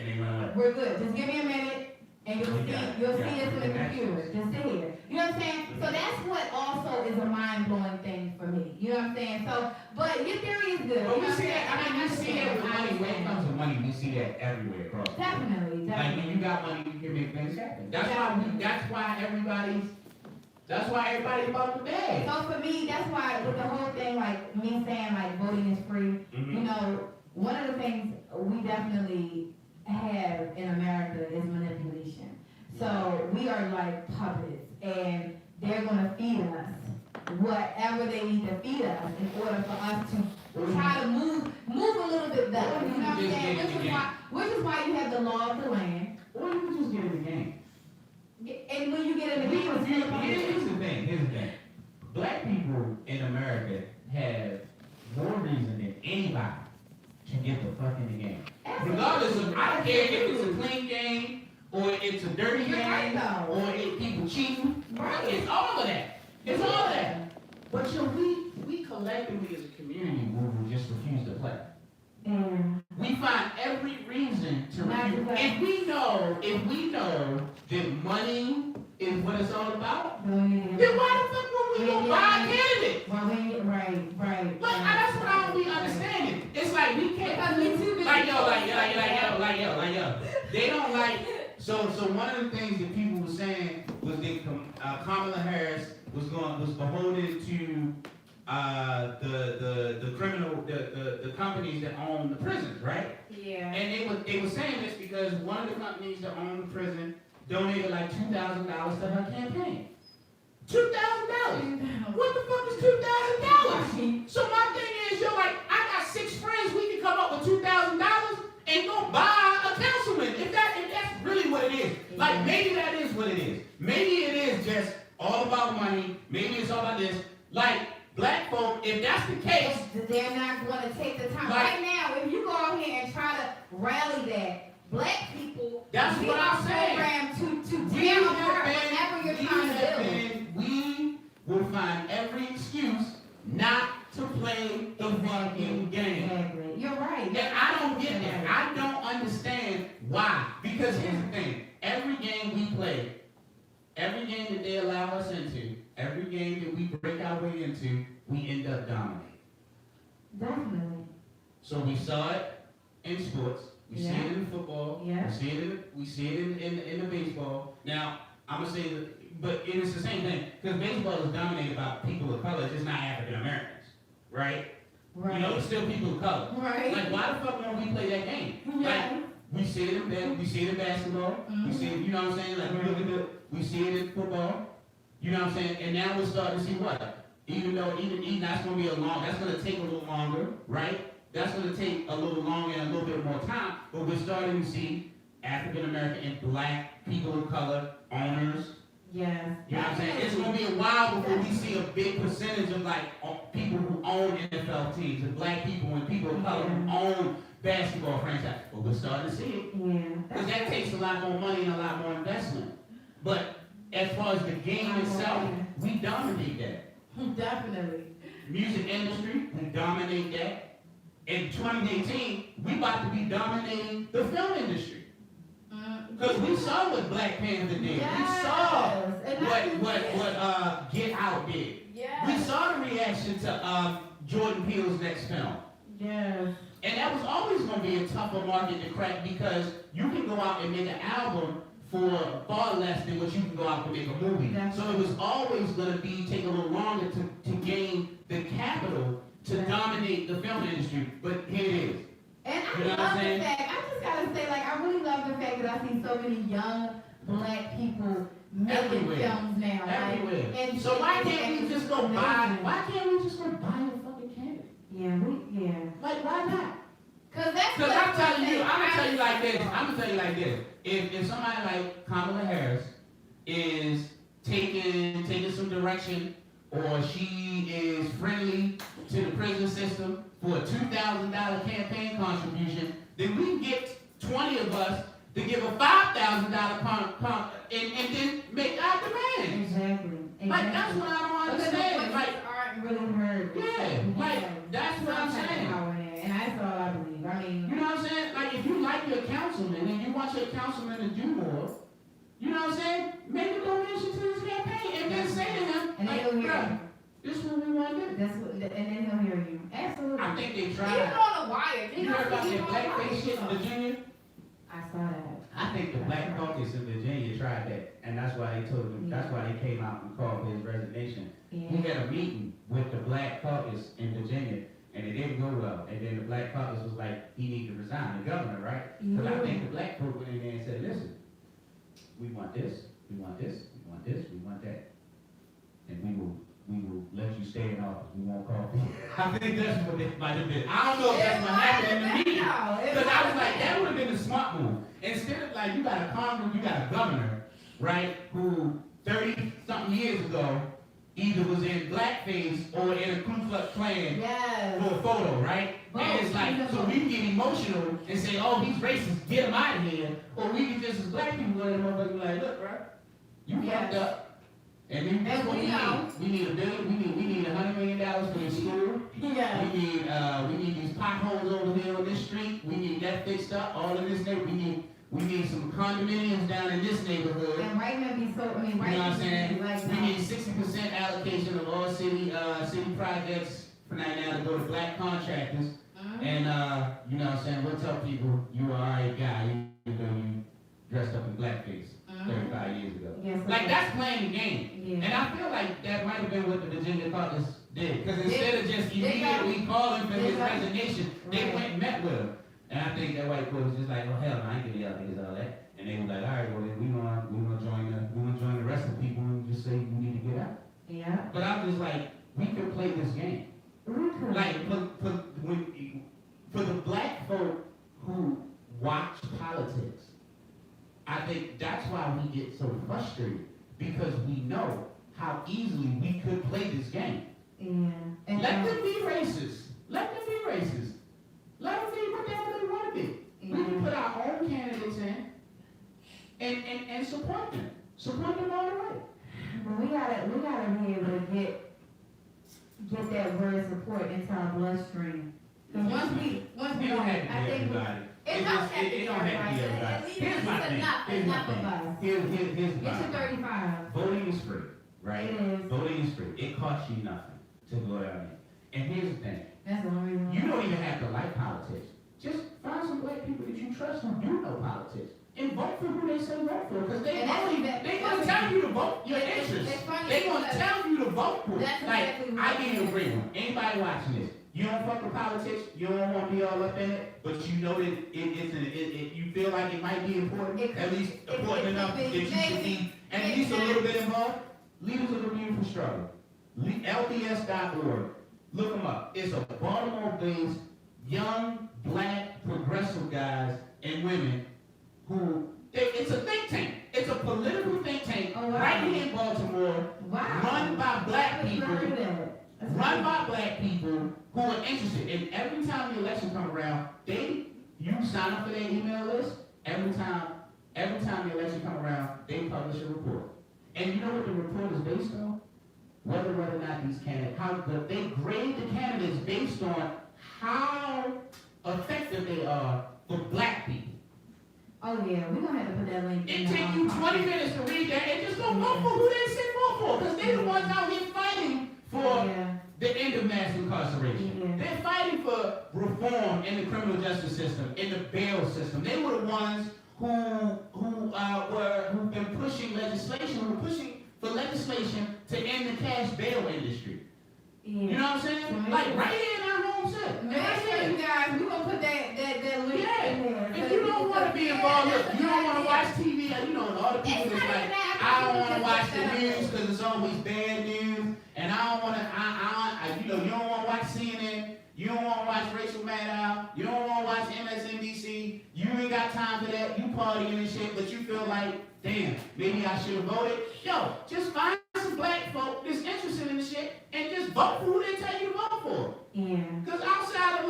We're good. Just give me a minute, and you'll see this in the computer. Just sit here. You know what I'm saying? So that's what also is a mind-blowing thing for me. You know what I'm saying? So, but your theory is good.
But we see that. I mean, we see that with money. When it comes to money, we see that everywhere across.
Definitely.
Like when you got money, you can make things happen. That's why everybody's about the bag.
So for me, that's why with the whole thing, like me saying like voting is free. You know, one of the things we definitely have in America is manipulation. So we are like puppets, and they're gonna feed us whatever they need to feed us in order for us to try to move a little bit better. You know what I'm saying? Which is why you have the law of the land.
Or you can just get in the game.
And when you get in the game,
Here's the thing. Black people in America have more reason than anybody to get the fuck in the game. Regardless of, I don't care if it's a clean game, or it's a dirty game, or if people cheating. Right. It's all of that. It's all of that. But we collectively as a community will just refuse to play. We find every reason to refuse. If we know that money is what it's all about, then why the fuck would we go buy a candidate?
Right.
Like, that's what I don't be understanding. It's like we can't. Like yo. They don't like. So one of the things that people were saying was that Kamala Harris was beholden to the companies that own the prisons, right?
Yeah.
And they were saying this because one of the companies that own the prison donated like $2,000 to her campaign. $2,000. What the fuck is $2,000? So my thing is, I got 6 friends. We can come up with $2,000 and go buy a councilman. If that's really what it is. Like maybe that is what it is. Maybe it is just all about money. Maybe it's all about this. Like black folk, if that's the case,
they're not going to take the time. Right now, if you go out here and try to rally that, black people,
that's what I'm saying.
Programmed to tear apart whatever you're trying to build.
We will find every excuse not to play the fucking game.
Exactly. You're right.
And I don't get that. I don't understand why. Because here's the thing. Every game we play, every game that they allow us into,
every game that we break our way into, we end up dominating.
Definitely.
So we saw it in sports. We see
Yeah.
it in football.
Yeah.
We see it in the baseball. Now, I'm gonna say that, but it's the same thing because baseball is dominated by people of color. It's just not African Americans, right?
Right.
You know, it's still people of color.
Right.
Like, why the fuck won't we play that game?
Yeah.
Like, we see it in basketball. We see it, you know what I'm saying? Like, we look at we see it in football. You know what I'm saying? And now we're starting to see what? Even that's gonna be that's gonna take a little longer, right? That's gonna take a little longer and a little bit more time. But we're starting to see African American and black people of color owners.
Yes.
You know what I'm saying? It's gonna be a while before we see a big percentage of like people who own NFL teams and black people and people of color who own basketball franchise. But we're starting to see it.
Yeah.
Because that takes a lot more money and a lot more investment. But as far as the game itself, we dominate that.
Definitely.
Music industry, we dominate that. In 2018, we about to be dominating the film industry. Because we saw what Black Panther did.
Yes.
We saw
And
what Get Out did.
Yeah.
We saw the reaction to Jordan Peele's next film.
Yes.
And that was always going to be a tougher market to crack because you can go out and make an album for far less than what you can go out and make a movie.
That's
So it was always going to take a little longer to gain the capital to dominate the film industry. But here it is.
And I
You know what I'm
love the
saying?
fact, I just gotta say, like, I really love the fact that I see so many young black people making
Everywhere.
films now.
Everywhere.
Like, and
So why can't we just go buy?
amazing.
Why can't we just go buy a fucking candidate?
Yeah.
Like why not?
Cause that's
Because
what
I'm telling you, I'm gonna tell you like this.
I'm
I'm gonna tell you like this. If somebody like Kamala Harris is taking some direction, or she is friendly to the prison system for a $2,000 campaign contribution, then we can get 20 of us to give a $5,000 and then make our demand.
Exactly.
Like that's what I don't understand. Like
aren't really heard.
yeah, like that's what I'm saying.
And that's all I believe. I mean,
You know what I'm saying? Like if you like your councilman and you want your councilman to do more, you know what I'm saying? Make a donation to his campaign and then say to him,
and
like,
he'll hear
"Bruh,
you.
this is what we want to do."
That's what, and then he'll hear you. Absolutely.
I think they
Even
tried.
on the wire.
You heard about that blackface shit in Virginia?
I saw that.
I think the Black Caucus in Virginia tried that, and that's why they told him. That's why they came out and called for his resignation. He
Yeah.
had a meeting with the Black Caucus in Virginia, and it didn't go well. And then the Black Caucus was like, he needs to resign, the governor, right? Because I think the black folk went in there and said, listen, we want this, we want this, we want this, we want that, and we will let you stay in office. We won't call for you. I think that's what they might have been. I don't know if that's what happened in the meeting. Because I was like, that would have been a smart move. Instead of like, you got a Congress, you got a governor, right, who 30-something years ago either was in blackface or in a Ku Klux Klan
Yes.
for a photo, right? And it's like, so we can get emotional and say, oh, he's racist, get him out of here. Or we can just, as black people, go to the motherfucker and be like, look, bro, you fucked up. And then that's what we need. We need a billion, we need $100 million for the school.
Yeah.
We need these potholes over here on this street. We need that fixed up. All in this neighborhood. We need some condominiums down in this neighborhood.
And right now be so, I mean,
You
right
know what I'm
now
saying?
be like
We
now.
need 60% allocation of all city projects for now to go to black contractors. And you know what I'm saying? We'll tell people you are an alright guy, even though you dressed up in blackface 35 years ago.
Yes,
Like that's playing the game.
Yeah.
And I feel like that might have been what the Virginia caucus did. Because instead of just immediately calling for his resignation, they went and met with him. And I think that white boy was just like, oh hell no, I ain't gonna y'all niggas all that. And they were like, all right, well then we gonna join the rest of the people and just say we need to get out.
Yeah.
But I'm just like, we can play this game. Like for the black folk who watch politics, I think that's why we get so frustrated, because we know how easily we could play this game.
Yeah. And
Let them be racist. Let them be racist. Let them be whatever they want to be. We can put our own candidates in and support them. Support them all the way.
But we gotta be able to get that word support into our bloodstream. Because once we
It don't have to be
I think
everybody.
It don't have to be
It don't have to be everybody.
At least
Here's my
it's
thing.
enough.
Here's my
Enough of
thing.
us.
Here's
get
my
to
thing.
35.
Voting is free. right?
It is.
Voting is free. It costs you nothing to go down there. And here's the thing.
That's the only reason.
You don't even have to like politics. Just find some black people that you trust who do know politics. And vote for who they say vote for. Because they're going to tell you to vote your interest. They're going to tell you to vote for.
That's
Like,
exactly what
I
it
give you a
is.
great one. Anybody watching this, you don't fuck with politics, you don't want to be all up in it, but you know that you feel like it might be important, at least important enough that you should be at least a little bit involved. Leaders of the Beautiful Struggle. LDS.org. Look them up. It's a Baltimore-based, young, black, progressive guys and women who, it's a think tank. It's a political think tank right here in Baltimore, run by black people, who are interested. And every time the election comes around, you sign up for their email list. Every time the election comes around, they publish a report. And you know what the report is based on? Whether or not these candidates, they grade the candidates based on how effective they are for black people.
Oh yeah, we're gonna have to put that link.
It takes you 20 minutes to read that and just go vote for who they say vote for, because they're the ones out here fighting for the end of mass incarceration. They're fighting for reform in the criminal justice system, in the bail system. They were the ones who've been pushing legislation, for legislation to end the cash bail industry. You know what I'm saying? Like right here in our home set.
Make sure you guys, we're gonna put that link in there.
If you don't want to be involved, look, you don't want to watch TV, you know, all the people that's like, I don't want to watch the news because it's always bad news, and I don't want to, you don't want to watch CNN, you don't want to watch Rachel Maddow, you don't want to watch MSNBC, you ain't got time for that, you partying and shit, but you feel like, damn, maybe I should have voted. Yo, just find some black folk that's interested in the shit and just vote for who they tell you to vote for.
Yeah.
Because outside of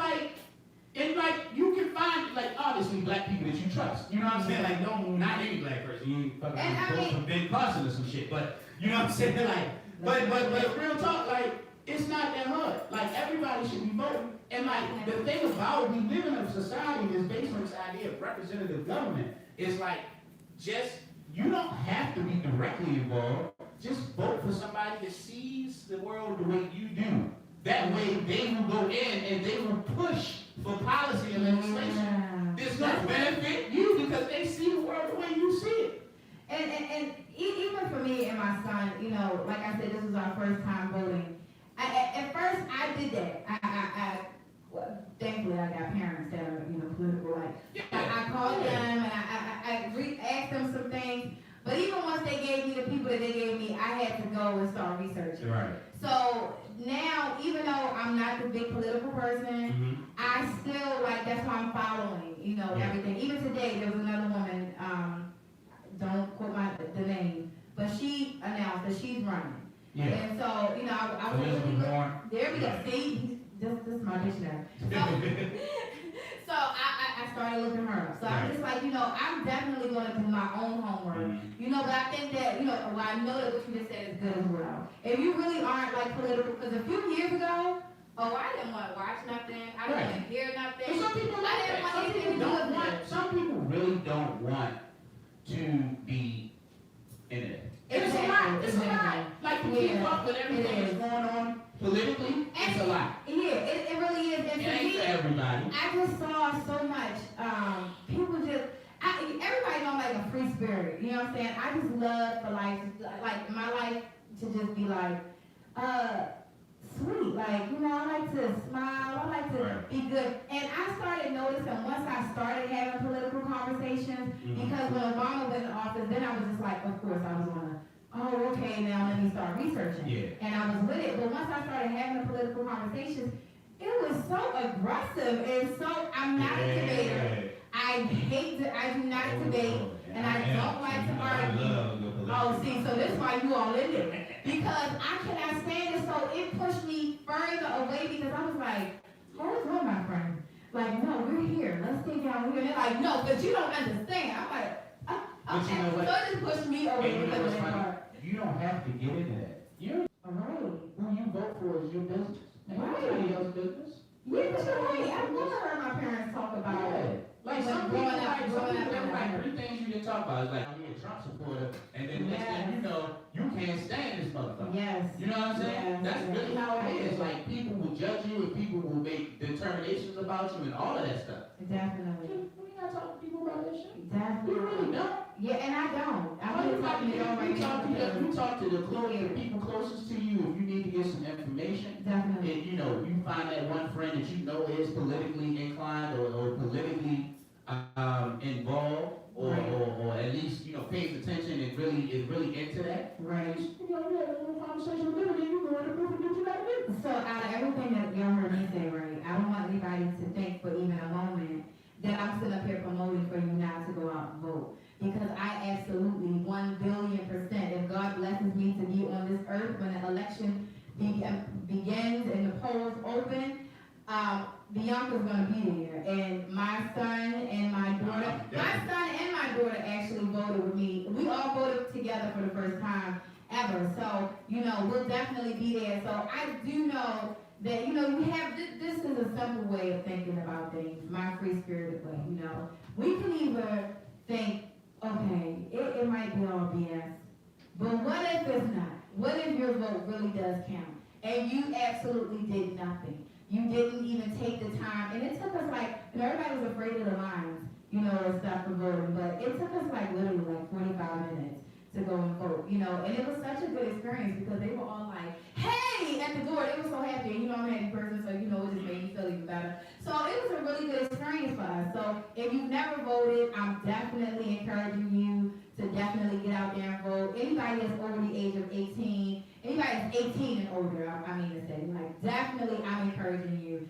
you can find obviously black people that you trust. You know what I'm saying? Like not any black person. You ain't fucking vote for Ben Carson or some shit. But you know what I'm saying? But real talk, it's not that hard. Like everybody should be voting. And the thing about we live in a society that's based on this idea of representative government is you don't have to be directly involved. Just vote for somebody that sees the world the way you do. That way they will go in and they will push for policy and legislation. It's going to benefit you because they see the world the way you see it.
And even for me and my son, like I said, this was our first time voting. At first I did that. Well, thankfully I got parents that are, political. I called them and I asked them some things. But even once they gave me the people that they gave me, I had to go and start researching.
Right.
So now, even though I'm not the big political person, I still that's why I'm following, everything. Even today, there was another woman, don't quote the name, but she announced that she's running.
Yeah.
And so, I was there we go. See, this is my dictionary. So I started looking her up. So I'm just I'm definitely going to do my own homework. But I think that, I know that what you just said is good as well. If you really aren't political, because a few years ago, I didn't want to watch nothing. I didn't want to hear nothing.
And some people like that. Some people really don't want to be in it. It's a lot. It's a lot. Like to keep up with everything that's going on politically, it's a lot.
Yeah, it really is. And
it ain't for everybody.
I just saw so much. People everybody don't like a free spirit. You know what I'm saying? I just love for my life to just be sweet. I like to smile. I like to be good. And I started noticing once I started having political conversations, because when Obama went in office, then I was just of course I was on okay, now let me start researching. Yeah. And I was with it. But once I started having the political conversations, it was so aggressive and so I'm not a debater. I do not debate, and I don't like to argue. See, so that's why you all in there. Because I cannot stand it, so it pushed me further away because I was where's my friend? No, we're here. Let's stay down here. And they're no, but you don't understand. I'm okay. You know what? So it just pushed me away because of that part.
You don't have to get into that. Who you vote for is your business. Anybody else's business.
Yeah, but you're right. I've never heard my parents talk about it.
Some people have 3 things you didn't talk about. It's I'm a Trump supporter, and then next thing you know, you can't stand this motherfucker.
Yes.
You know what I'm saying?
Yes,
That's
yes.
really how it is. Like, people will judge you and people will make determinations about you and all of that stuff.
Definitely.
We gotta talk to people about that shit. We
Definitely.
really don't.
Yeah, and I don't. I'm
You
just talking to y'all right now.
talk to the people closest to you if you need to get some information.
Definitely.
And, you find that one friend that you know is politically inclined or politically involved or at least, pays attention and is really into that.
Right.
You have a little conversation with them and then you go in the booth and do what you gotta do.
So out of everything that y'all heard me say, right, I don't want anybody to think for even a moment that I'm sitting up here promoting for you now to go out and vote. Because I absolutely 1,000,000,000%, if God blesses me to be on this earth when the election begins and the polls open, Beyonka's gonna be there. And my son and my daughter actually voted with me. We all voted together for the first time ever. So, we'll definitely be there. So I do know that, you have, this is a simple way of thinking about things, my free-spirited way, We can either think, okay, it might be all BS, but what if it's not? What if your vote really does count? And you absolutely did nothing. You didn't even take the time, and it took us everybody was afraid of the lines, and stuff for voting, but it took us literally 45 minutes to go and vote, and it was such a good experience because they were all like, hey, at the door, they were so happy, and I'm a happy person, so it just made me feel even better. So it was a really good experience for us. So if you've never voted, I'm definitely encouraging you to definitely get out there and vote. Anybody that's over the age of 18, anybody that's 18 and older, I mean to say, definitely I'm encouraging you.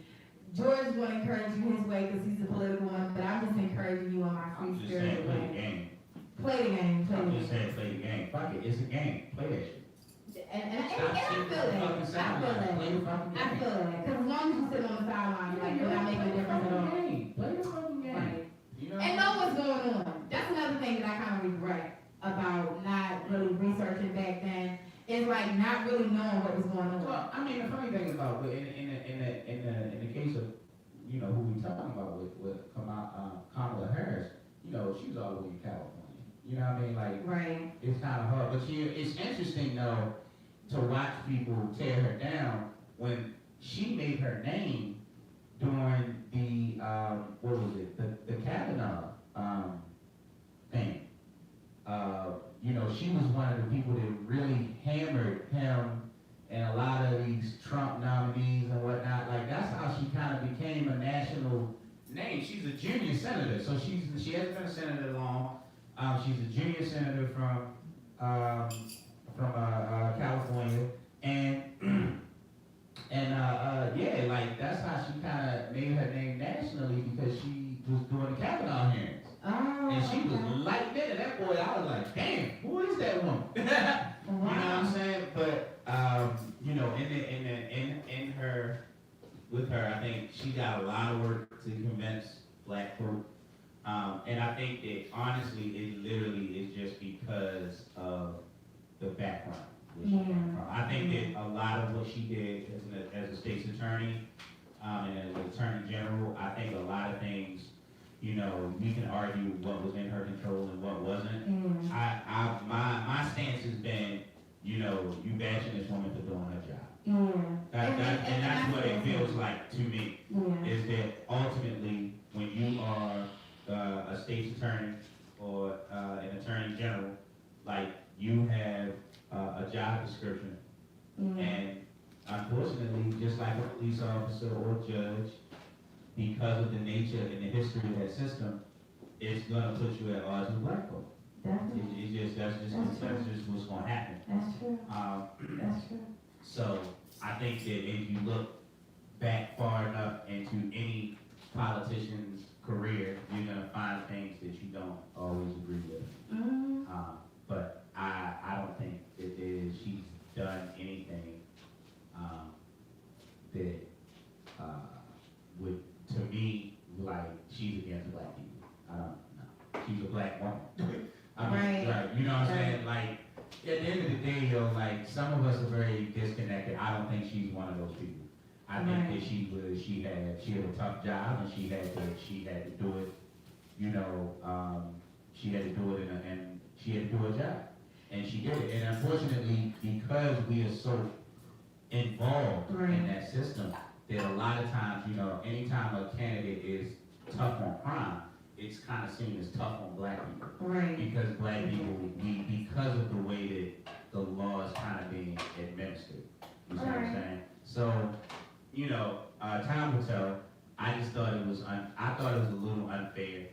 George is going to encourage you his way because he's a political one, but I'm just encouraging you on my free spirit
Play the
way.
game.
Play the game, play the
I'm
game.
just saying play the game. Fuck it, it's a game. Play that shit.
And I feel that. I feel that.
Play the fucking game.
I feel that. Because as long as you sit on the sideline, you're not making a difference at all.
Play the fucking game.
Right. And know what's going on. That's another thing that I kind of regret about not really researching back then. Is not really knowing what was going on.
Well, I mean, the funny thing about in the case of who we talking about with Kamala Harris, she was all the way in California. You know what I mean?
Right.
It's kind of hard, but it's interesting though to watch people tear her down when she made her name during the the Kavanaugh thing. She was one of the people that really hammered him and a lot of these Trump nominees and whatnot. That's how she kind of became a national name. She's a junior senator, so she hasn't been a senator long. She's a junior senator from California, and that's how she kind of made her name nationally because she was doing the Kavanaugh hearings.
Oh,
And she was light in, and that boy, I was like, damn, who is that woman?
Wow.
You know what I'm saying? But with her, I think she got a lot of work to convince black folk. And I think that honestly, it literally is just because of the background. Where she came from. I think that a lot of what she did as a state's attorney and as an attorney general, I think a lot of things, we can argue what was in her control and what wasn't. My stance has been, you bashing this woman for doing her job. And that's what it feels like to me, is that ultimately, when you are a state's attorney or an attorney general, you have a job description. And unfortunately, just like a police officer or judge, because of the nature and the history of that system, it's gonna put you at odds with black folk. That's just what's gonna happen.
That's true. That's true.
So I think that if you look back far enough into any politician's career, you're gonna find things that you don't always agree with. But I don't think that she's done anything that would, to me, she's against black people. I don't know. She's a black woman. Right. You know what I'm saying? At the end of the day, some of us are very disconnected. I don't think she's one of those people. I think that she had a tough job and she had to do it. She had to do it and she had to do her job.
And she did it. And unfortunately, because we are so involved in that system, that a lot of times, you know, anytime a candidate is tough on crime, it's kind of seen as tough on black people.
Right.
Because black people, because of the way that the law is kind of being administered. You see what I'm saying? So, you know, time will tell. I just thought it was, I thought it was a little unfair.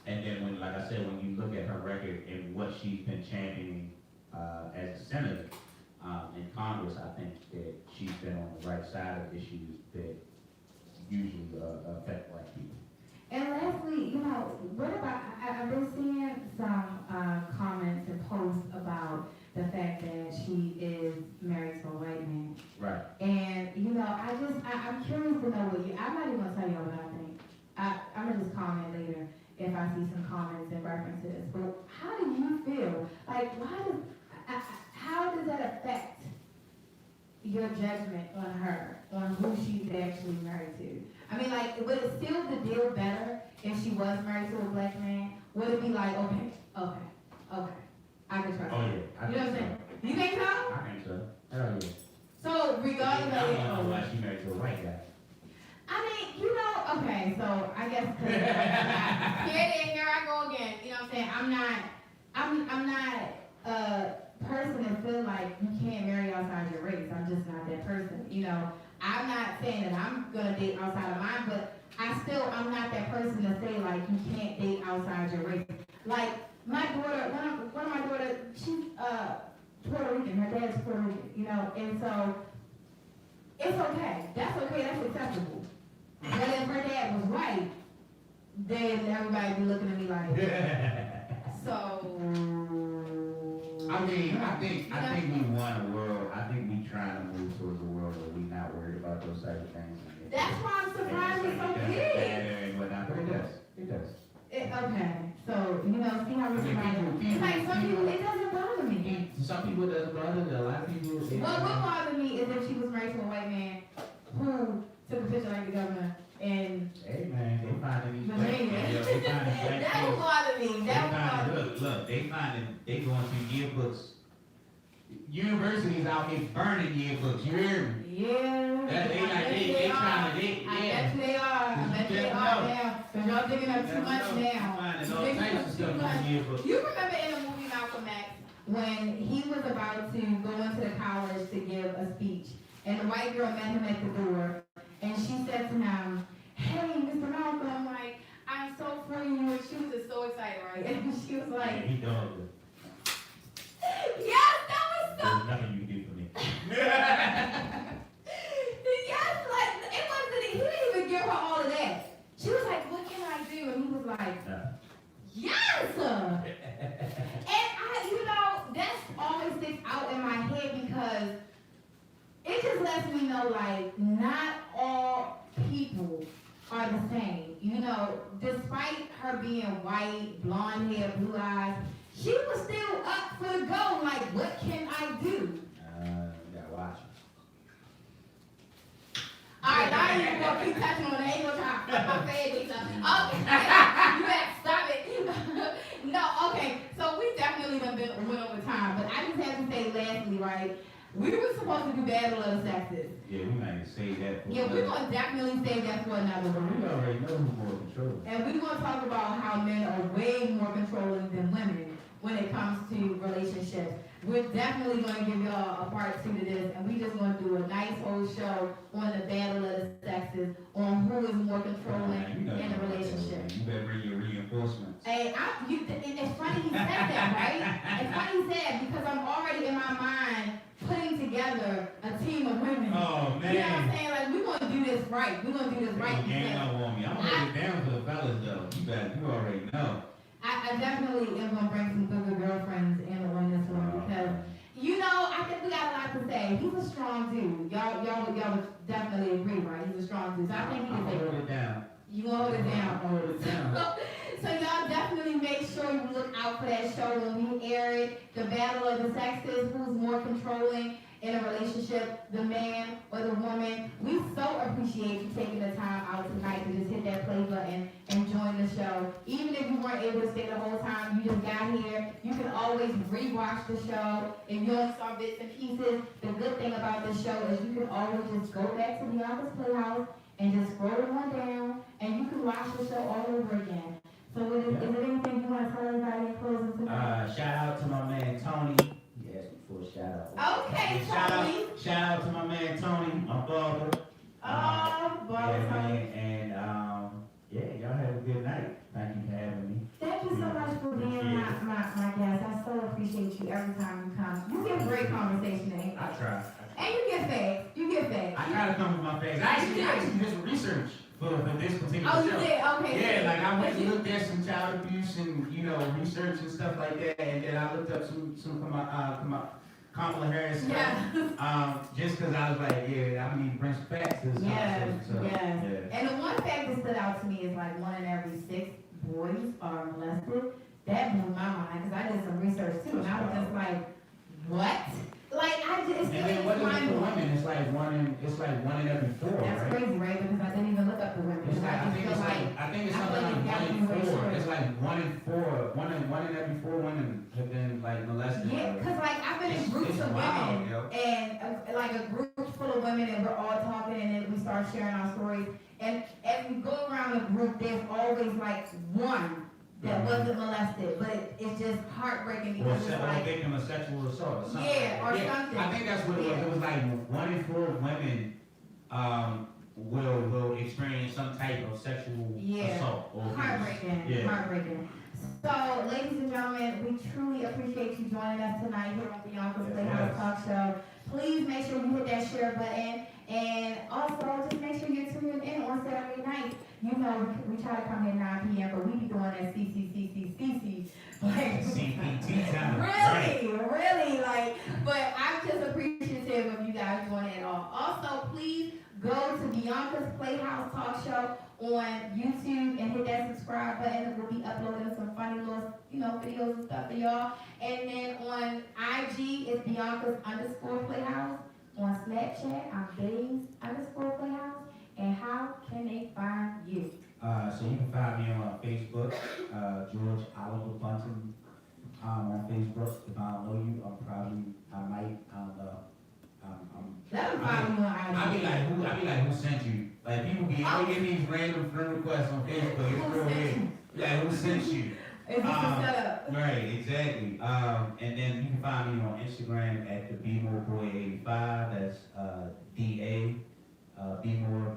And then when, like I said, when you look at her record and what she's been championing as a senator in Congress, I think that she's been on the right side of issues that usually affect black people.
And lastly, you know, what about, I've been seeing some comments and posts about the fact that she is married to a white man.
Right.
And, you know, I'm curious to know what I'm not even gonna tell y'all what I think. I'm gonna just comment later if I see some comments and references. But how do you feel? Like, how does that affect your judgment on her, on who she's actually married to? I mean, like, would it seal the deal better if she was married to a black man? Would it be like, okay, I can trust
Oh,
her.
yeah.
You know what I'm saying? You think so?
I think so. Hell yeah.
So, regardless of it,
I don't know why she married to a white guy.
I mean, you know, okay, so I guess here I go again. You know what I'm saying? I'm not a person that feel like you can't marry outside your race. I'm just not that person. You know, I'm not saying that I'm gonna date outside of mine, but I'm not that person to say like you can't date outside your race. Like my daughter, one of my daughters, she's Puerto Rican. Her dad's Puerto Rican. You know, and so it's okay. That's okay. That's acceptable. But if her dad was white, then everybody be looking at me like, so.
I mean, I think we want a world. I think we trying to move towards a world where we not worried about those type of things.
That's why I'm surprised it's so big.
And whatnot, but it does. It does.
Okay, so you know, see how we survive. It's like some people, it doesn't bother me.
Some people it doesn't bother. A lot of people.
What would bother me is if she was married to a white man who took a picture like the governor and.
Hey man, they finding these
black
kids.
That would bother me. That would bother me.
Look, they going through yearbooks. Universities out here burning yearbooks. You hear me?
Yeah.
They trying to.
I bet they are. I bet they are now. Because y'all digging up too much now.
Finding all types of stuff in yearbooks.
You remember in the movie Malcolm X when he was about to go into the college to give a speech, and the white girl met him at the door, and she said to him, "Hey, Mr. Malcolm, like, I'm so for you," and she was just so excited, right? And she was like,
He dogged it.
yes, that was so.
There's nothing you can do for me.
Yes, like, it wasn't, he didn't even give her all of that. She was like, what can I do? And he was like,
No.
yes! And you know, that's always sticks out in my head because it just lets me know, like, not all people are the same. You know, despite her being white, blonde hair, blue eyes, she was still up for the go. Like, what can I do?
You gotta watch it.
All right, now you're gonna keep touching on it. Ain't gonna try to flip my face. Okay, you better stop it. No, okay. So we definitely went over time, but I just have to say, lastly, right? We were supposed to do Battle of the Sexes.
Yeah, we might save that for
Yeah, we're gonna definitely save that for another
We
one.
already know who's more controlling.
And we're gonna talk about how men are way more controlling than women when it comes to relationships. We're definitely going to give y'all a part 2 to this, and we just going to do a nice whole show on the Battle of the Sexes, on who is more controlling in a relationship.
You better bring your reinforcements.
Hey, it's funny he said that, right? It's funny he said, because I'm already in my mind putting together a team of women.
Oh, man.
You know what I'm saying? Like, we're going to do this right. We're going to do this right.
Gang up on me. I'm going to hold it down for the fellas, though. You already know.
I definitely am going to bring some good girlfriends in on this one because, you know, I think we got a lot to say. He's a strong dude. Y'all would definitely agree, right? He's a strong dude. So I think he's
I'm going to hold it down.
You going to hold it down?
I'm going to hold it down.
So y'all definitely make sure you look out for that show when we air it. The Battle of the Sexes, who's more controlling. in a relationship, the man or the woman, we so appreciate you taking the time out tonight to just hit that play button and join the show. Even if you weren't able to stay the whole time, you just got here, you can always rewatch the show. If you only saw bits and pieces, the good thing about this show is you can always just go back to Beyonka's Playhouse and just scroll it on down, and you can watch the show all over again. So is there anything you want to tell everybody in closing tonight?
Shout out to my man Tony. He asked me for a shout out.
Okay, Tony.
Shout out to my man Tony, my father.
Tony.
And yeah, y'all have a good night. Thank you for having me.
Thank you so much for being my guest. I so appreciate you every time you come. You get great conversation,
I try.
and you get facts.
I try to come with my facts. I actually did some research for this particular
Oh, you
show.
did? Okay.
Yeah, like I went and looked at some child abuse and research and stuff like that, and then I looked up some Kamala Harris stuff.
Yeah.
Just because I was like, yeah, I need to bring some facts to this conversation. So,
Yes.
yeah.
And the one fact that stood out to me is like 1 in every 6 boys are molested. That blew my mind because I did some research too, and I was just like, what? Like I just.
And then what is it for women? It's like one in every 4,
That's
right?
crazy, right? Because I didn't even look up the women.
It's like, I think it's something like 1 in 4. It's like 1 in 4. One in every 4 women have been like molested.
Yeah, because like I've been in groups of women, and like a group full of women, and we're all talking, and then we start sharing our stories. And as we go around the group, there's always like one that wasn't molested, but it's just heartbreaking
Or
because it's like,
victim of sexual assault or something.
yeah, or something.
I think that's what it was. It was like 1 in 4 women will experience some type of sexual assault or abuse.
Heartbreaking. So, ladies and gentlemen, we truly appreciate you joining us tonight here on Beyonka's Playhouse Talk Show. Please make sure you hit that share button, and also just make sure you're tuning in on Saturday night. You know, we try to come in 9 p.m., but we be doing that CCCCCC. Like,
CPT time.
Really, like, but I'm just appreciative of you guys doing it all. Also, please go to Beyonka's Playhouse Talk Show on YouTube and hit that subscribe button. We'll be uploading some funny little, videos and stuff for y'all. And then on IG, it's Beyonka's_Playhouse. On Snapchat, I'm Bays_Playhouse. And how can they find you?
So you can find me on Facebook, George Oliver Bunton, on Facebook. If I don't know you, I might, I don't know.
Let them find you on IG.
I be like, who sent you? Like people get these random friend requests on Facebook. It's real weird. Like, who sent you?
Is this a setup?
Right, exactly. And then you can find me on Instagram at the BMoreBoy85. That's DA BMore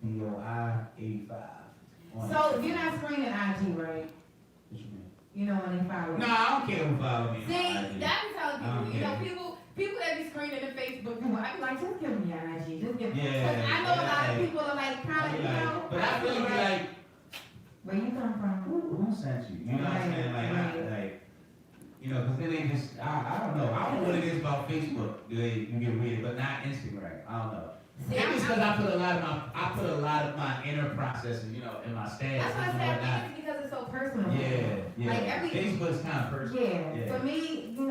BOI85.
So you're not screening IG, right?
What you mean?
You know when they follow.
No, I don't care who follow me.
See, that be telling people,
Okay.
people that be screening the Facebook,
I be like, just give me your IG. Just give me.
Yeah.
Because I know a lot of people are like, kind of,
But I feel like,
where you come from?
who sent you? You know what I'm saying? Because then they just, I don't know. I don't know what it is about Facebook. You get weird, but not Instagram. I don't know. Maybe it's because I put a lot of my inner processes, in my stats.
that's why I said maybe it's because it's so personal.
Yeah.
Like everything.
Facebook's kind of personal.
Yeah. For me,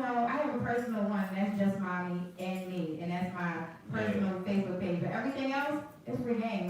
I have a personal one. That's just mommy and me, and that's my personal Facebook page. But everything else is free game, right?